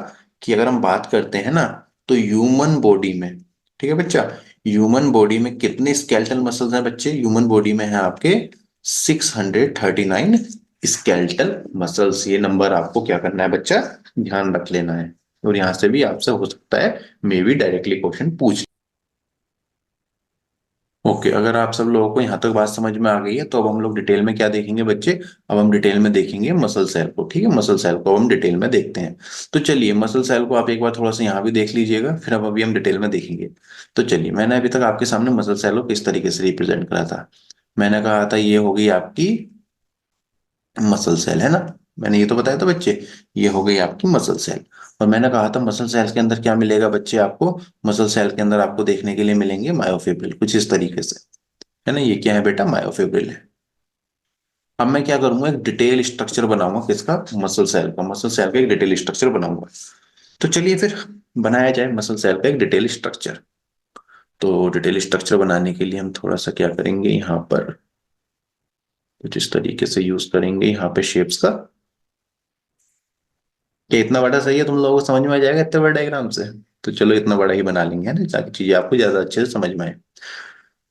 कि अगर हम बात करते हैं ना, तो ह्यूमन बॉडी में, ठीक है बच्चा, ह्यूमन बॉडी में कितने स्केलेटल मसल्स हैं बच्चे, ह्यूमन बॉडी में है आपके 639 स्केलेटल मसल्स। ये नंबर आपको क्या करना है बच्चा, ध्यान रख लेना है। और यहां से भी आपसे हो सकता है मे बी डायरेक्टली क्वेश्चन पूछ। ओके, अगर आप सब लोगों को यहाँ तक बात समझ में आ गई है, तो अब हम लोग डिटेल में क्या देखेंगे बच्चे, अब हम डिटेल में देखेंगे मसल सेल को। ठीक है, मसल सेल को हम डिटेल में देखते हैं। तो चलिए, मसल सेल को आप एक बार थोड़ा सा यहाँ भी देख लीजिएगा, फिर अब अभी हम डिटेल में देखेंगे। तो चलिए, मैंने अभी तक आपके सामने मसल सेल को किस तरीके से रिप्रेजेंट करा था। मैंने कहा था ये हो गई आपकी मसल सेल, है ना, मैंने ये तो बताया था बच्चे, ये हो गई आपकी मसल सेल। और मैंने कहा था मसल सेल के अंदर क्या मिलेगा बच्चे आपको, मसल सेल के अंदर आपको देखने के लिए मिलेंगे मायोफिब्रिल, कुछ इस तरीके से, है ना, ये क्या है बेटा, मायोफिब्रिल है। अब मैं क्या करूंगा, एक डिटेल स्ट्रक्चर बनाऊंगा किसका, मसल सेल का, मसल सेल का एक डिटेल स्ट्रक्चर बनाऊंगा। तो चलिए फिर बनाया जाए मसल सेल का एक डिटेल स्ट्रक्चर। तो डिटेल स्ट्रक्चर बनाने के लिए हम थोड़ा सा क्या करेंगे, यहाँ पर कुछ इस तरीके से यूज करेंगे यहाँ पे शेप्स का। क्या इतना बड़ा सही है, तुम लोगों को समझ में आ जाएगा इतने बड़े डायग्राम से। तो चलो इतना बड़ा ही बना लेंगे, है ना, ताकि चीजें आपको ज्यादा अच्छे से समझ में आए।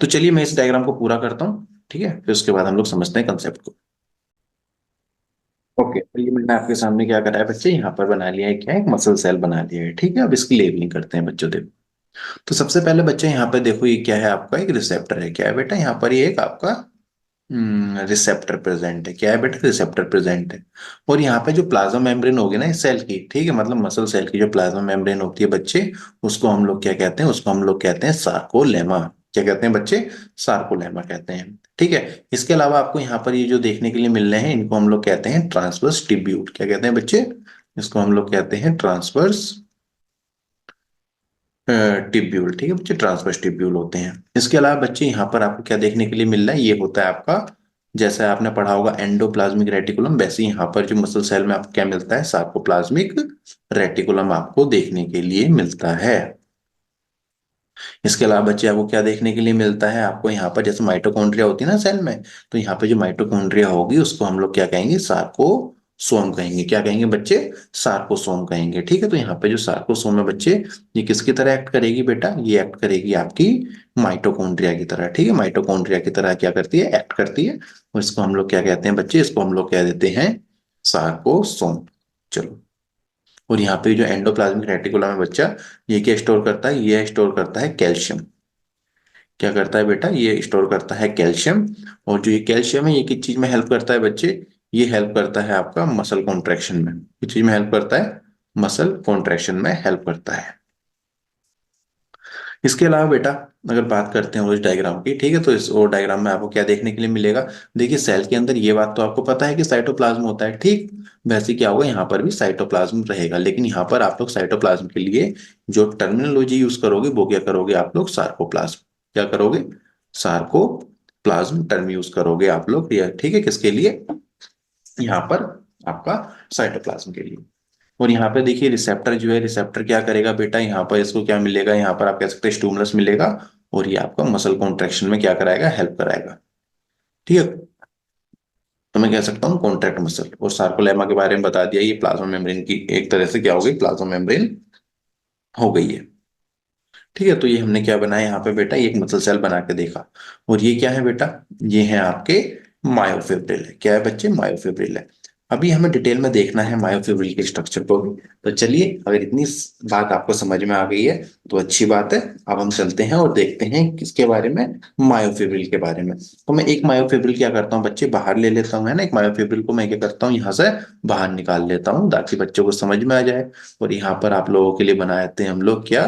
तो चलिए मैं इस डायग्राम को पूरा करता हूँ। ठीक है, फिर उसके बाद हम लोग समझते हैं कंसेप्ट को। ओके, तो ये मैंने आपके सामने क्या करा है बच्चे, यहाँ पर बना लिया है क्या, एक मसल सेल बना लिया है। ठीक है, अब इसकी लेबलिंग करते हैं बच्चों। देखो, तो सबसे पहले बच्चे यहाँ पे देखो, ये क्या है आपका, एक रिसेप्टर है। क्या है बेटा, यहाँ पर ये एक आपका रिसेप्टर प्रेजेंट है। क्या है बेटा, रिसेप्टर प्रेजेंट है। और यहाँ पे जो प्लाज्मा मेम्ब्रेन होगी ना इस सेल की, ठीक है, मतलब मसल सेल की जो प्लाज्मा मेम्ब्रेन होती है बच्चे, उसको हम लोग क्या कहते हैं, उसको हम लोग कहते हैं सार्कोलेमा। क्या कहते हैं बच्चे, सार्कोलेमा कहते हैं। ठीक है, इसके अलावा आपको यहाँ पर ये जो देखने के लिए मिल रहे हैं, इनको हम लोग कहते हैं ट्रांसवर्स टिब्यूल। क्या कहते हैं बच्चे, इसको हम लोग कहते हैं ट्रांसवर्स टिब्यूल। ठीक है बच्चे, ट्रांसवर्स टिब्यूल होते हैं। इसके अलावा बच्चे यहाँ पर आपको क्या देखने के लिए मिल रहा है, ये होता है आपका, जैसे आपने पढ़ा होगा एंडोप्लाज्मिक रेटिकुलम, वैसे ही यहाँ पर जो मसल सेल में आपको क्या मिलता है, सार्कोप्लाज्मिक रेटिकुलम आपको देखने के लिए मिलता है। इसके अलावा बच्चे आपको क्या देखने के लिए मिलता है, आपको यहाँ पर जैसे माइटोकॉन्ड्रिया होती है ना सेल में, तो यहाँ पे जो माइटोकॉन्ड्रिया होगी उसको हम लोग क्या कहेंगे, सार्कोसोम कहेंगे। क्या कहेंगे बच्चे, सार्कोसोम कहेंगे। ठीक है, तो यहाँ पे जो सार्कोसोम है बच्चे, ये किसकी तरह एक्ट करेगी बेटा, ये एक्ट करेगी आपकी माइटोकॉन्ड्रिया की तरह। ठीक है, माइटोकॉन्ड्रिया की तरह क्या करती है, एक्ट करती है। और इसको हम लोग क्या कहते हैं बच्चे, इसको हम लोग कह देते हैं सार्कोसोम। चलो, और यहाँ पे जो एंडोप्लाज्मिक रेटिकुलम है बच्चा, ये क्या स्टोर करता है, ये स्टोर करता है कैल्शियम। क्या करता है बेटा, ये स्टोर करता है कैल्शियम। और जो ये कैल्शियम है, ये किस चीज में हेल्प करता है बच्चे, ये हेल्प करता है आपका मसल कॉन्ट्रैक्शन में। किस चीज में हेल्प करता है, मसल कॉन्ट्रैक्शन में हेल्प करता है। इसके अलावा बेटा अगर बात करते हैं उस डायग्राम की, ठीक है, तो इस और डायग्राम में आपको क्या देखने के लिए मिलेगा। देखिए, सेल के अंदर ये बात तो आपको पता है कि साइटोप्लाज्म होता है, ठीक। वैसे क्या होगा, यहाँ पर भी साइटोप्लाज्म रहेगा, लेकिन यहाँ पर आप लोग साइटोप्लाज्म के लिए जो टर्मिनोलॉजी यूज करोगे वो क्या करोगे, आप लोग सार्कोप्लाज्म। क्या करोगे, सार्कोप्लाज्म टर्म यूज करोगे आप लोग, ठीक है, किसके लिए, यहाँ पर आपका साइटोप्लाज्म के लिए। और यहाँ पे देखिए रिसेप्टर जो है, रिसेप्टर क्या करेगा बेटा, यहाँ पर इसको क्या मिलेगा, यहाँ पर आप कह सकते हैं स्टिमुलस मिलेगा, और ये आपका मसल कॉन्ट्रैक्शन में क्या कराएगा, हेल्प कराएगा। ठीक है, तो मैं कह सकता हूँ कॉन्ट्रैक्ट मसल। और सार्कोलेमा के बारे में बता दिया, ये प्लाज्मा मेम्ब्रेन की एक तरह से क्या हो गई, प्लाज्मा मेम्ब्रेन हो गई है। ठीक है, तो ये हमने क्या बनाया यहाँ पे बेटा, ये एक मसल सेल बना के देखा। और ये क्या है बेटा, ये है आपके मायोफिब्रिल है। क्या है बच्चे, मायोफिब्रिल है। अभी हमें डिटेल में देखना है मायोफिब्रिल के स्ट्रक्चर को भी। तो चलिए, अगर इतनी बात आपको समझ में आ गई है तो अच्छी बात है। अब हम चलते हैं और देखते हैं किसके बारे में, मायोफिब्रिल के बारे में। तो मैं एक मायोफिब्रिल क्या करता हूँ बच्चे, बाहर ले लेता हूँ, है ना, एक मायोफिब्रिल को मैं क्या करता हूँ, यहाँ से बाहर निकाल लेता हूँ ताकि बच्चों को समझ में आ जाए। और यहाँ पर आप लोगों के लिए बनाते हैं हम लोग क्या,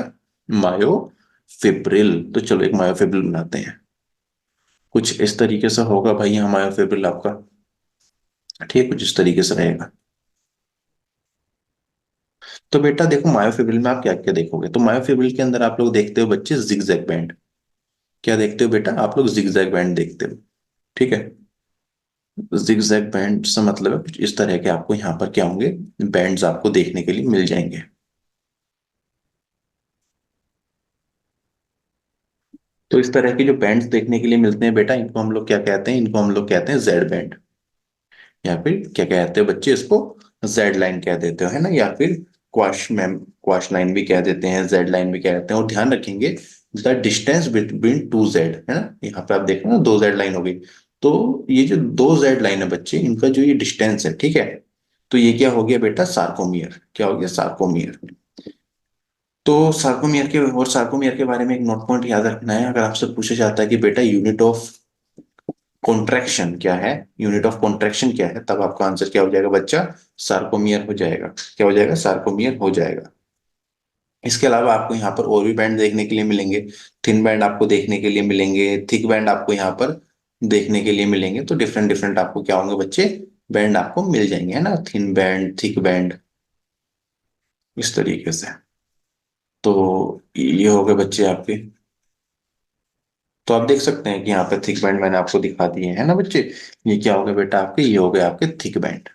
मायोफिब्रिल। तो चलो एक मायोफिब्रिल बनाते हैं। कुछ इस तरीके से होगा भाई यहाँ मायोफिब्रिल आपका। ठीक है, कुछ इस तरीके से रहेगा। तो बेटा देखो, मायोफिब्रिल में आप क्या क्या देखोगे, तो मायोफिब्रिल के अंदर आप लोग देखते हो बच्चे जिगजैग बैंड। क्या देखते हो बेटा, आप लोग जिगजैग बैंड देखते हो। ठीक है, जिगजैग बैंड से मतलब है कुछ इस तरह के आपको यहाँ पर क्या होंगे, बैंड्स आपको देखने के लिए मिल जाएंगे। तो इस तरह के जो बैंड्स देखने के लिए मिलते हैं बेटा, इनको हम लोग क्या कहते हैं, इनको हम लोग कहते हैं जेड बैंड। या फिर क्या कहते हैं बच्चे इसको, जेड लाइन कह देते हो, है ना, या फिर क्वाश लाइन भी कह देते हैं, जेड लाइन भी कह देते हैं। और ध्यान रखेंगे, the distance between two Z, है ना, यहाँ पे आप देखो ना, दो जेड लाइन हो गई। तो ये जो दो जेड लाइन है बच्चे, इनका जो ये डिस्टेंस है, ठीक है, तो ये क्या हो गया बेटा, सार्कोमियर। क्या हो गया, सार्कोमियर। तो सार्कोमियर के, और सार्कोमियर के बारे में एक नोट पॉइंट याद रखना है, अगर आपसे पूछा जाता है कि बेटा यूनिट ऑफ कॉन्ट्रैक्शन क्या है, यूनिट ऑफ कॉन्ट्रैक्शन क्या है, तब आपका आंसर क्या हो जाएगा बच्चा, सार्कोमियर हो जाएगा। क्या हो जाएगा, सार्कोमियर हो जाएगा। इसके अलावा आपको यहाँ पर और भी बैंड देखने के लिए मिलेंगे। थिन बैंड आपको देखने के लिए मिलेंगे, थिक बैंड आपको यहाँ पर देखने के लिए मिलेंगे। तो डिफरेंट डिफरेंट आपको क्या होंगे बच्चे, बैंड आपको मिल जाएंगे, है ना, थिन बैंड, थिक बैंड, इस तरीके से। तो ये हो गए बच्चे आपके। तो आप देख सकते हैं कि यहाँ पे थिक बैंड मैंने आपको दिखा दिए है ना बच्चे। ये क्या हो गया बेटा आपके, ये हो गए आपके थिक बैंड,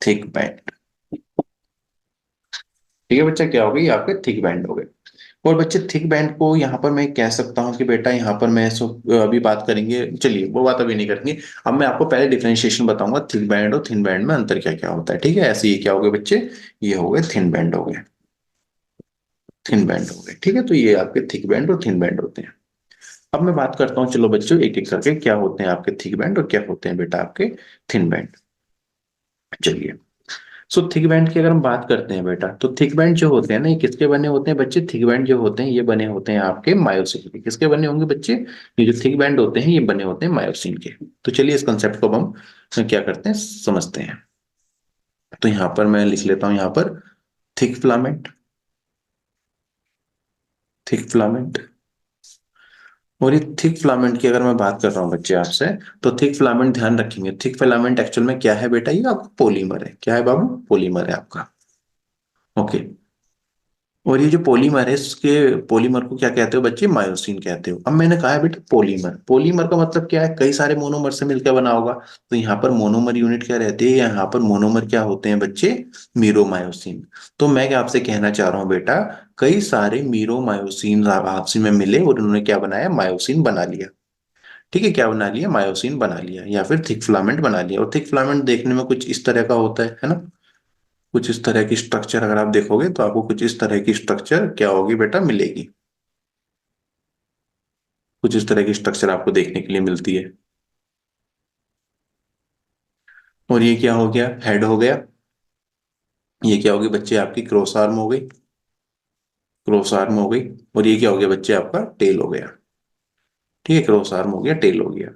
थिक बैंड। ठीक है बच्चा, क्या हो गई, आपके थिक बैंड हो गए। और बच्चे थिक बैंड को यहाँ पर मैं कह सकता हूँ कि बेटा यहाँ पर मैं अभी बात करेंगे, चलिए वो बात अभी नहीं करेंगे। अब मैं आपको पहले डिफरेंशिएशन बताऊंगा, थिक बैंड और थिन बैंड में अंतर क्या क्या होता है। ठीक है, ऐसे ही क्या हो गए बच्चे, ये हो गए थिन बैंड हो गए, थिन बैंड हो गए। ठीक है, तो ये आपके थिक बैंड और थिन बैंड होते हैं। अब मैं बात करता हूँ, चलो बच्चों एक एक करके, क्या होते हैं आपके थिक बैंड और क्या होते हैं बेटा आपके थिन बैंड। चलिए, सो थिक बैंड की अगर हम बात करते हैं बेटा, तो थिक बैंड जो होते हैं ना, ये किसके बने होते हैं बच्चे? थिक बैंड जो होते हैं ये बने होते हैं आपके मायोसिन के। किसके बने होंगे बच्चे? ये जो थिक बैंड होते हैं ये बने होते हैं मायोसिन के। तो चलिए इस कंसेप्ट को अब हम क्या करते हैं, समझते हैं। तो यहाँ पर मैं लिख लेता हूँ यहाँ पर थिक फिलामेंट, थिक फिलामेंट। और ये थिक फिलामेंट की अगर मैं बात कर रहा हूँ बच्चे आपसे, तो थिक फिलामेंट ध्यान रखेंगे, थिक फिलामेंट एक्चुअल में क्या है बेटा? ये आपका पॉलीमर है। क्या है बाबू? पॉलीमर है आपका। ओके। और ये जो पॉलीमर है, इसके पॉलीमर को क्या कहते हो बच्चे? मायोसिन कहते हो। अब मैंने कहा है बेटा पॉलीमर, पॉलीमर का मतलब क्या है? कई सारे मोनोमर से मिलकर बना होगा। तो यहाँ पर मोनोमर यूनिट क्या रहती है? यहाँ पर मोनोमर क्या होते हैं बच्चे? मीरोमायोसिन। तो मैं क्या आपसे कहना चाह रहा हूँ बेटा, कई सारे मीरोमायोसिन आपस में मिले और उन्होंने क्या बनाया? मायोसिन बना लिया। ठीक है, क्या बना लिया? मायोसिन बना लिया, या फिर थिक फिलामेंट बना लिया। और थिक फिलामेंट देखने में कुछ इस तरह का होता है ना? कुछ इस तरह की स्ट्रक्चर अगर आप देखोगे तो आपको कुछ इस तरह की स्ट्रक्चर क्या होगी बेटा? मिलेगी। कुछ इस तरह की स्ट्रक्चर आपको देखने के लिए मिलती है। और ये क्या हो गया? हेड हो गया। ये क्या होगी बच्चे? आपकी क्रॉस आर्म हो गई, क्रॉस आर्म हो गई। और ये क्या हो गया बच्चे? आपका टेल हो गया। ठीक है, क्रॉस आर्म हो गया, टेल हो गया।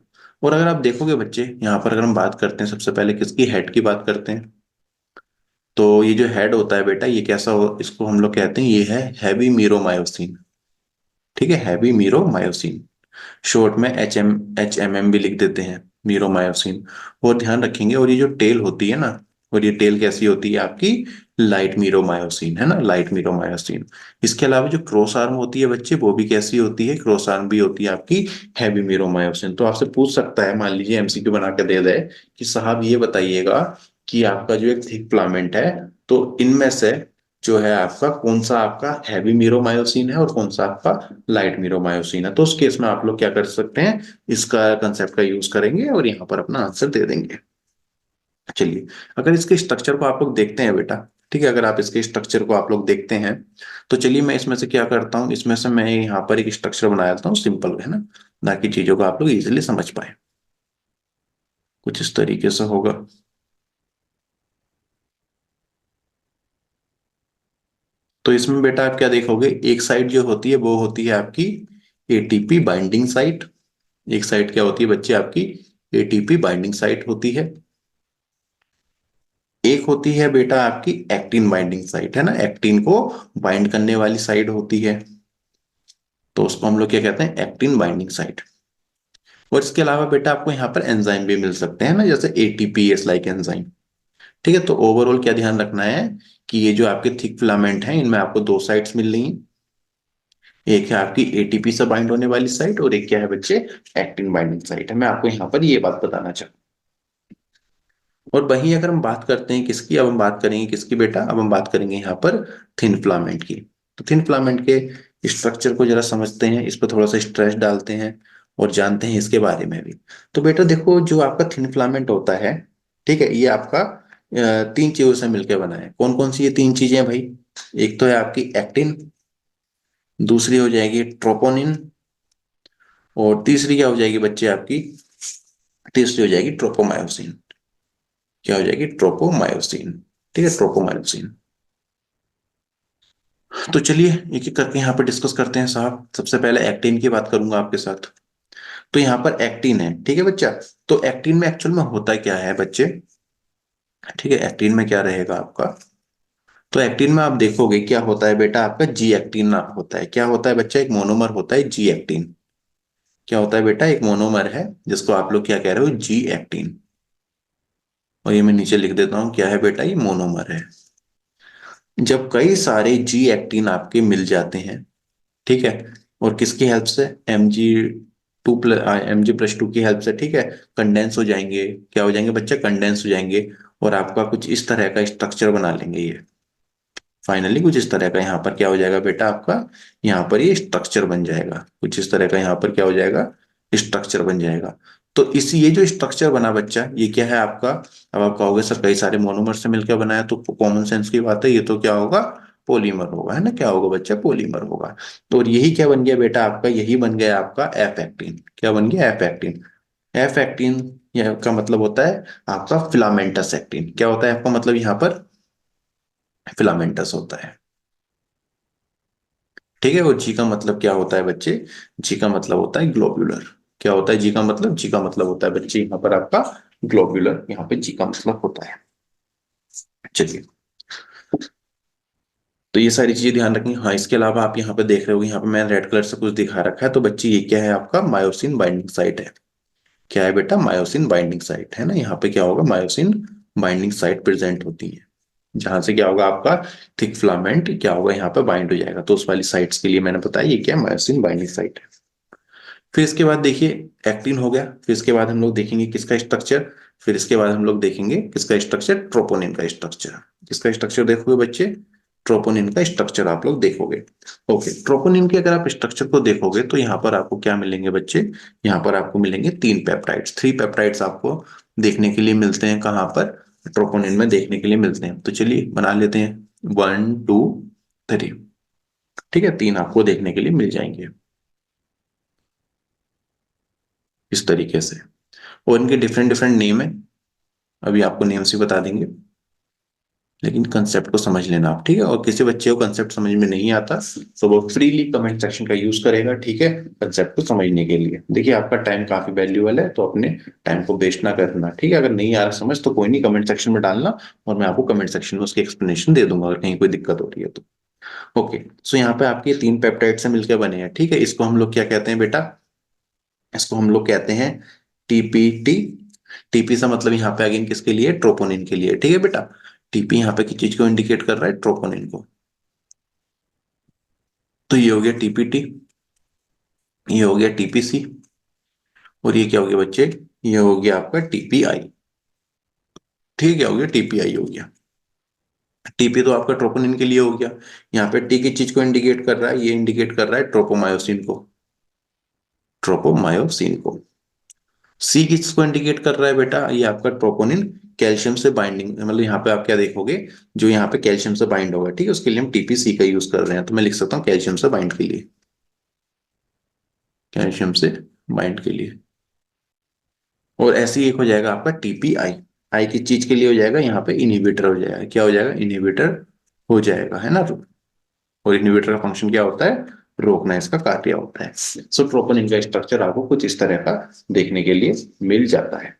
और अगर आप देखोगे बच्चे, यहाँ पर अगर हम बात करते हैं सबसे पहले किसकी? हेड की बात करते हैं। तो ये जो हेड होता है बेटा, ये कैसा हो? इसको हम लोग कहते हैं ये है हैवी मीरोमायोसिन। ठीक है, हैवी मीरोमायोसिन। शॉर्ट में एच एम एम भी लिख देते हैं, मीरोमायोसिन। और ध्यान रखेंगे, और ये जो टेल होती है ना, और ये टेल कैसी होती है आपकी? लाइट मीरोमायोसिन, है ना, लाइट मीरोमायोसिन। इसके अलावा जो क्रॉस आर्म होती है बच्चे, वो भी कैसी होती है? क्रॉस आर्म भी होती है आपकी हैवी मीरोमायोसिन। तो आपसे पूछ सकता है, मान लीजिए एमसीक्यू बना के दे दे कि साहब ये बताइएगा कि आपका जो एक थिक फिलामेंट है, तो इनमें से जो है आपका कौन सा आपका हैवी मीरोमायोसिन है और कौन सा आपका लाइट मीरोमायोसिन है? तो उस केस में आप लोग क्या कर सकते हैं, इसका कंसेप्ट का यूज करेंगे और यहाँ पर अपना आंसर दे देंगे। चलिए, अगर इसके स्ट्रक्चर को आप लोग देखते हैं बेटा, ठीक है, अगर आप इसके स्ट्रक्चर को आप लोग देखते हैं, तो चलिए मैं इसमें से क्या करता हूँ, इसमें से मैं यहाँ पर एक स्ट्रक्चर बना देता हूँ सिंपल, है ना, ताकि चीजों को आप लोग इजिली समझ पाए। कुछ इस तरीके से होगा। तो इसमें बेटा आप क्या देखोगे, एक साइड जो होती है वो होती है आपकी एटीपी बाइंडिंग साइट। एक साइड क्या होती है बच्चे? आपकी एटीपी बाइंडिंग साइट होती है। एक होती है बेटा आपकी एक्टिन बाइंडिंग साइट, है ना, एक्टिन को बाइंड करने वाली साइड होती है। तो उसको हम लोग क्या कहते हैं? Actin binding site. और इसके अलावा बेटा आपको यहाँ पर एंजाइम भी मिल सकते हैं ना, जैसे एटीपीएस लाइक एंजाइम। ठीक है, तो ओवरऑल क्या ध्यान रखना है कि ये जो आपके थिक फिलामेंट हैं, इनमें आपको दो साइट्स मिल रही हैं। एक है आपकी एटीपी से बाइंड होने वाली साइट, और एक क्या है बच्चे? एक्टिन बाइंडिंग साइट है। मैं आपको यहाँ पर ये बात बताना चाहूँ। और वहीं अगर हम बात करते हैं किसकी, अब हम बात करेंगे किसकी बेटा? अब हम बात करेंगे यहाँ पर थिन फिलामेंट की। तो थिन फिलामेंट के स्ट्रक्चर को जरा समझते हैं, इस पर थोड़ा सा स्ट्रेस डालते हैं और जानते हैं इसके बारे में भी। तो बेटा देखो, जो आपका थिन फिलामेंट होता है, ठीक है, ये आपका तीन चीजों से मिलकर बना है। कौन कौन सी ये तीन चीजें हैं भाई? एक तो है आपकी एक्टिन, दूसरी हो जाएगी ट्रोपोनिन, और तीसरी क्या हो जाएगी बच्चे आपकी? तीसरी हो जाएगी ट्रोपोमायोसिन। क्या हो जाएगी? ट्रोपोमायोसिन। ठीक है, ट्रोपोमायोसिन। तो चलिए एक एक करके यहाँ पर डिस्कस करते हैं साहब। सबसे पहले एक्टिन की बात करूंगा आपके साथ। तो यहाँ पर एक्टिन है, ठीक है बच्चा। तो एक्टिन में एक्चुअल में होता क्या है बच्चे? ठीक है, एक्टिन में क्या रहेगा आपका? तो एक्टिन में आप देखोगे क्या होता है बेटा? आपका जी एक्टिन होता है। क्या होता है बच्चा? एक मोनोमर होता है जी एक्टिन। क्या होता है बेटा? एक मोनोमर है जिसको आप लोग क्या कह रहे हो? G actin. और ये मैं नीचे लिख देता हूँ, क्या है बेटा? ये मोनोमर है। जब कई सारे जी एक्टिन आपके मिल जाते हैं, ठीक है, और किसकी हेल्प से? एम जी प्लस टू की हेल्प से, ठीक है, कंडेंस हो जाएंगे। क्या हो जाएंगे बच्चे? कंडेंस हो जाएंगे। और आपका कुछ इस तरह का स्ट्रक्चर बना लेंगे ये। फाइनली कुछ इस तरह का यहाँ पर क्या हो जाएगा बेटा आपका? यहाँ पर ये स्ट्रक्चर बन जाएगा। कुछ इस तरह का यहाँ पर क्या हो जाएगा? स्ट्रक्चर बन जाएगा। तो इस ये जो स्ट्रक्चर बना बच्चा, ये क्या है आपका? अब आप कहोगे सर कई सारे मोनोमर से मिलकर बना है, तो कॉमन सेंस की बात है, ये तो क्या होगा? पॉलीमर होगा, है ना, क्या होगा बच्चा, पॉलीमर होगा। तो और यही क्या बन गया बेटा आपका, यही बन गया आपका एफ एक्टिन। क्या बन गया, एफ एक्टिन। एफ एक्टिन यह का मतलब होता है आपका फिलामेंटस एक्टिन। क्या होता है आपका मतलब यहाँ पर, फिलामेंटस होता है। ठीक है, और जी का मतलब क्या होता है बच्चे, जी का मतलब होता है ग्लोब्यूलर। क्या होता है जी का मतलब, जी का मतलब होता है बच्चे यहाँ पर आपका ग्लोब्यूलर, यहाँ पे जी का मतलब होता है। चलिए, तो ये सारी चीजें ध्यान रखेंगे। हाँ, इसके अलावा आप यहाँ पे देख रहे हो, यहाँ पे मैंने रेड कलर से कुछ दिखा रखा है, तो बच्चे ये क्या है आपका, मायोसिन बाइंडिंग साइट है। क्या है बेटा, मायोसिन बाइंडिंग साइट है ना, यहाँ पे क्या होगा, मायोसिन बाइंडिंग साइट प्रेजेंट होती है, जहां से क्या होगा आपका थिक फिलामेंट क्या होगा यहाँ पे बाइंड हो जाएगा। तो उस वाली साइट्स के लिए मैंने बताया ये क्या है, मायोसिन बाइंडिंग साइट है। फिर इसके बाद देखिए, एक्टिन हो गया। फिर इसके बाद हम लोग देखेंगे किसका स्ट्रक्चर, फिर इसके बाद हम लोग देखेंगे किसका स्ट्रक्चर, ट्रोपोनिन का स्ट्रक्चर। किसका स्ट्रक्चर देखोगे बच्चे, ट्रोपोनिन का स्ट्रक्चर आप लोग देखोगे। ओके, ट्रोपोनिन के अगर आप स्ट्रक्चर को देखोगे तो यहाँ पर आपको क्या मिलेंगे बच्चे, यहाँ पर आपको मिलेंगे 3 पेप्टाइड्स, 3 पेप्टाइड्स आपको देखने के लिए मिलते हैं। कहाँ पर, ट्रोपोनिन में देखने के लिए मिलते हैं। तो चलिए बना लेते हैं, 1 2 3। ठीक है, 3 आपको देखने के लिए मिल जाएंगे इस तरीके से। और इनके डिफरेंट डिफरेंट नेम है, अभी आपको नेम से बता देंगे, लेकिन कंसेप्ट को समझ लेना आप। ठीक है, और किसी बच्चे को कंसेप्ट समझ में नहीं आता तो वो फ्रीली कमेंट सेक्शन का यूज करेगा, ठीक है, कंसेप्ट को समझने के लिए। देखिए आपका टाइम काफी वैल्यूएबल है, तो अपने टाइम को वेस्ट ना करना। ठीक है, अगर नहीं आ रहा समझ तो कोई नहीं, कमेंट सेक्शन में डालना और मैं आपको कमेंट सेक्शन में उसकी एक्सप्लेनेशन दे दूंगा अगर कहीं कोई दिक्कत हो रही है तो। ओके, सो यहाँ पे आपके 3 पेप्टाइड से मिलकर बने हैं। ठीक है, इसको हम लोग क्या कहते हैं बेटा, इसको हम लोग कहते हैं टीपीटी। टीपी से मतलब यहाँ पे अगेन किसके लिए, ट्रोपोनिन के लिए। ठीक है बेटा, टीपी यहाँ पे किस चीज को इंडिकेट कर रहा है, ट्रोपोनिन को। तो ये हो गया टीपीटी, ये हो गया टीपीसी, और ये क्या हो गया बच्चे, ये हो गया आपका टीपीआई। ठीक है, क्या हो गया, टीपीआई हो गया। टीपी तो आपका ट्रोपोनिन के लिए हो गया। यहाँ पे टी की चीज को इंडिकेट कर रहा है, ये इंडिकेट कर रहा है ट्रोपोमायोसिन को, ट्रोपोमायोसिन को। सी किसको इंडिकेट कर रहा है बेटा, ये आपका ट्रोपोनिन कैल्शियम से बाइंडिंग, मतलब यहाँ पे आप क्या देखोगे, जो यहाँ पे कैल्शियम से बाइंड होगा, ठीक है, उसके लिए हम टीपीसी का यूज कर रहे हैं, तो मैं लिख सकता हूँ कैल्शियम से बाइंड के लिए, कैल्शियम से बाइंड के लिए। और ऐसे ही एक हो जाएगा आपका टीपीआई, आई की चीज के लिए हो जाएगा, यहाँ पे इनहिबिटर हो जाएगा। क्या हो जाएगा, इनहिबिटर हो जाएगा, है ना। और इनहिबिटर का फंक्शन क्या होता है, रोकना इसका कार्य होता है। सो ट्रोपोनिन का स्ट्रक्चर आपको कुछ इस तरह का देखने के लिए मिल जाता है।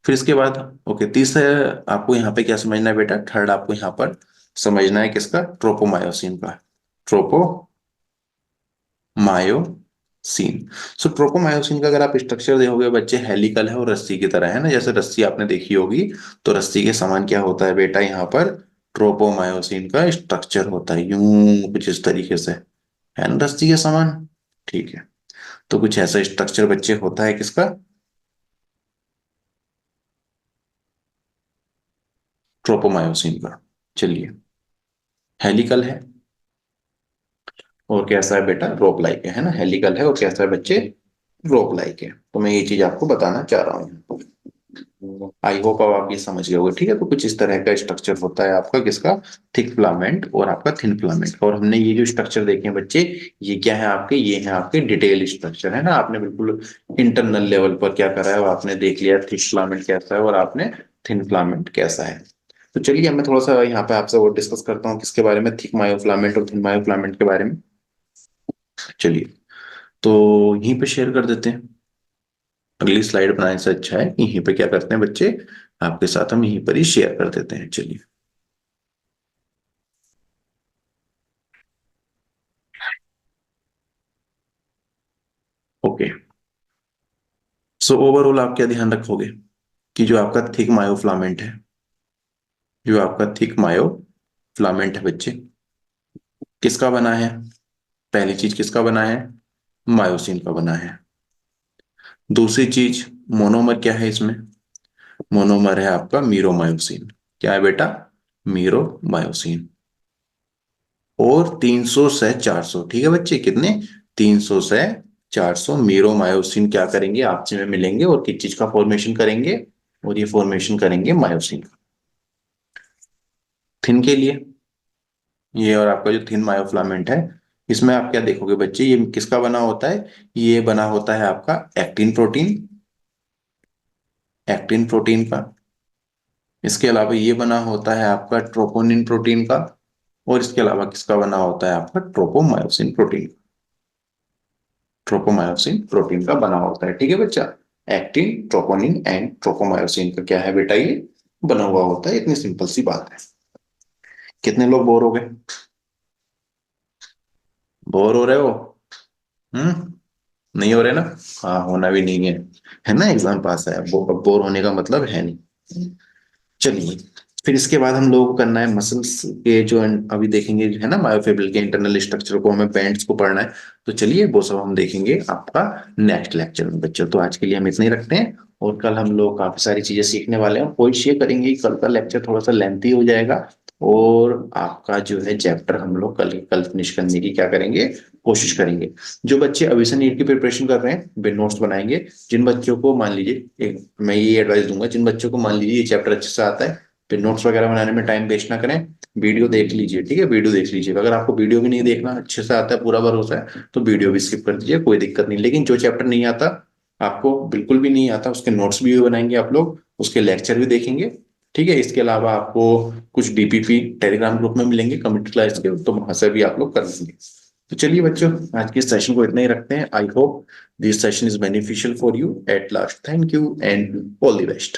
फिर इसके बाद ओके, तीसरा आपको यहाँ पे क्या समझना है बेटा, थर्ड आपको यहाँ पर समझना है किसका, ट्रोपोमायोसिन का, ट्रोपोमायोसिन। सो ट्रोपोमायोसिन का अगर आप स्ट्रक्चर देखोगे बच्चे, हेलिकल है और रस्सी की तरह, है ना, जैसे रस्सी आपने देखी होगी, तो रस्सी के समान क्या होता है बेटा, यहाँ पर ट्रोपोमायोसिन का स्ट्रक्चर होता है यूं कुछ इस तरीके से, है ना, रस्सी के समान। ठीक है, तो कुछ ऐसा स्ट्रक्चर बच्चे होता है किसका, ट्रोपोमायोसिन का। चलिए, हेलिकल है और कैसा है बेटा, रोप लाइक है ना, हेलिकल है और कैसा है बच्चे, रोप लाइक है। तो मैं ये चीज आपको बताना चाह रहा हूँ, आई होप अब आप ये समझ गए होगे। ठीक है, तो कुछ इस तरह का स्ट्रक्चर होता है आपका किसका, थिक फिलामेंट और आपका थिन फिलामेंट का। और हमने ये जो स्ट्रक्चर देखे हैं बच्चे, ये क्या है आपके, ये है आपके डिटेल स्ट्रक्चर, है ना। आपने बिल्कुल इंटरनल लेवल पर क्या करा है वो आपने देख लिया, थिक फिलामेंट कैसा है और आपने थिन फिलामेंट कैसा है। तो चलिए अब मैं थोड़ा सा यहाँ पे आपसे और डिस्कस करता हूँ किसके बारे में, थिक मायोफिलामेंट और थिन मायोफिलामेंट के बारे में। चलिए, तो यहीं पे शेयर कर देते हैं, अगली स्लाइड बनाने से अच्छा है कि यहीं पे क्या करते हैं बच्चे, आपके साथ हम यहीं पर ही शेयर कर देते हैं। चलिए, ओके, सो ओवरऑल आप क्या ध्यान रखोगे कि जो आपका थिक मायोफ्लामेंट है, जो आपका थिक मायोफ्लामेंट है बच्चे, किसका बना है, पहली चीज किसका बना है, मायोसिन का बना है। दूसरी चीज, मोनोमर क्या है इसमें, मोनोमर है आपका मीरोमायोसिन। क्या है बेटा, मीरोमायोसिन। और 300 से 400, ठीक है बच्चे, कितने, 300 से 400 मीरोमायोसिन क्या करेंगे, आपस में मिलेंगे और किस चीज का फॉर्मेशन करेंगे, और ये फॉर्मेशन करेंगे मायोसिन का। थिन के लिए ये और आपका जो थिन मायोफिलामेंट है, इसमें आप क्या देखोगे बच्चे, ये किसका बना होता है? ये बना होता है आपका एक्टिन प्रोटीन, एक्टिन प्रोटीन का। इसके अलावा ये बना होता है आपका ट्रोपोनिन प्रोटीन का। और इसके अलावा किसका बना होता है आपका? ट्रोपोमायोसिन प्रोटीन, ट्रोपोमायोसिन प्रोटीन का बना होता है। ठीक है बच्चा, एक्टिन, ट्रोपोनिन एंड ट्रोपोमायोसिन का क्या है बेटा? ये बना हुआ होता है। इतनी सिंपल सी बात है। कितने लोग बोर हो गए? बोर हो रहे हो? हम्म। नहीं हो रहे ना? हाँ, होना भी नहीं है ना? एग्जाम पास है, बोर होने का मतलब है नहीं। चलिए, फिर इसके बाद हम लोगों को करना है मसल्स के जो अभी देखेंगे है ना, मायोफिब्रिल के इंटरनल स्ट्रक्चर को, हमें बैंड्स को पढ़ना है। तो चलिए वो सब हम देखेंगे आपका नेक्स्ट लेक्चर में बच्चों। तो आज के लिए हम इतना ही रखते हैं, और कल हम लोग काफी सारी चीजें सीखने वाले हैं। कोशिश ये करेंगे कि कल का लेक्चर थोड़ा सा लेंथी हो जाएगा, और आपका जो है चैप्टर हम लोग कल कल फिनिश करने की क्या करेंगे, कोशिश करेंगे। जो बच्चे अभी से नीट की प्रिपरेशन कर रहे हैं वे नोट्स बनाएंगे। जिन बच्चों को मान लीजिए, एक मैं ये एडवाइस दूंगा, जिन बच्चों को मान लीजिए ये चैप्टर अच्छे से आता है, फिर नोट्स वगैरह बनाने में टाइम वेस्ट ना करें, वीडियो देख लीजिए। ठीक है, वीडियो देख लीजिए। अगर आपको वीडियो भी नहीं देखना, अच्छे से आता है, पूरा भरोसा है, तो वीडियो भी स्किप कर दीजिए, कोई दिक्कत नहीं। लेकिन जो चैप्टर नहीं आता, आपको बिल्कुल भी नहीं आता, उसके नोट्स भी बनाएंगे आप लोग, उसके लेक्चर भी देखेंगे। ठीक है, इसके अलावा आपको कुछ डीपीपी टेलीग्राम ग्रुप में मिलेंगे कम्युनिटी क्लास के, तो वहां से भी आप लोग कर लेंगे। तो चलिए बच्चों, आज के सेशन को इतना ही रखते हैं। I hope this session is beneficial for you at last. Thank you and all the best.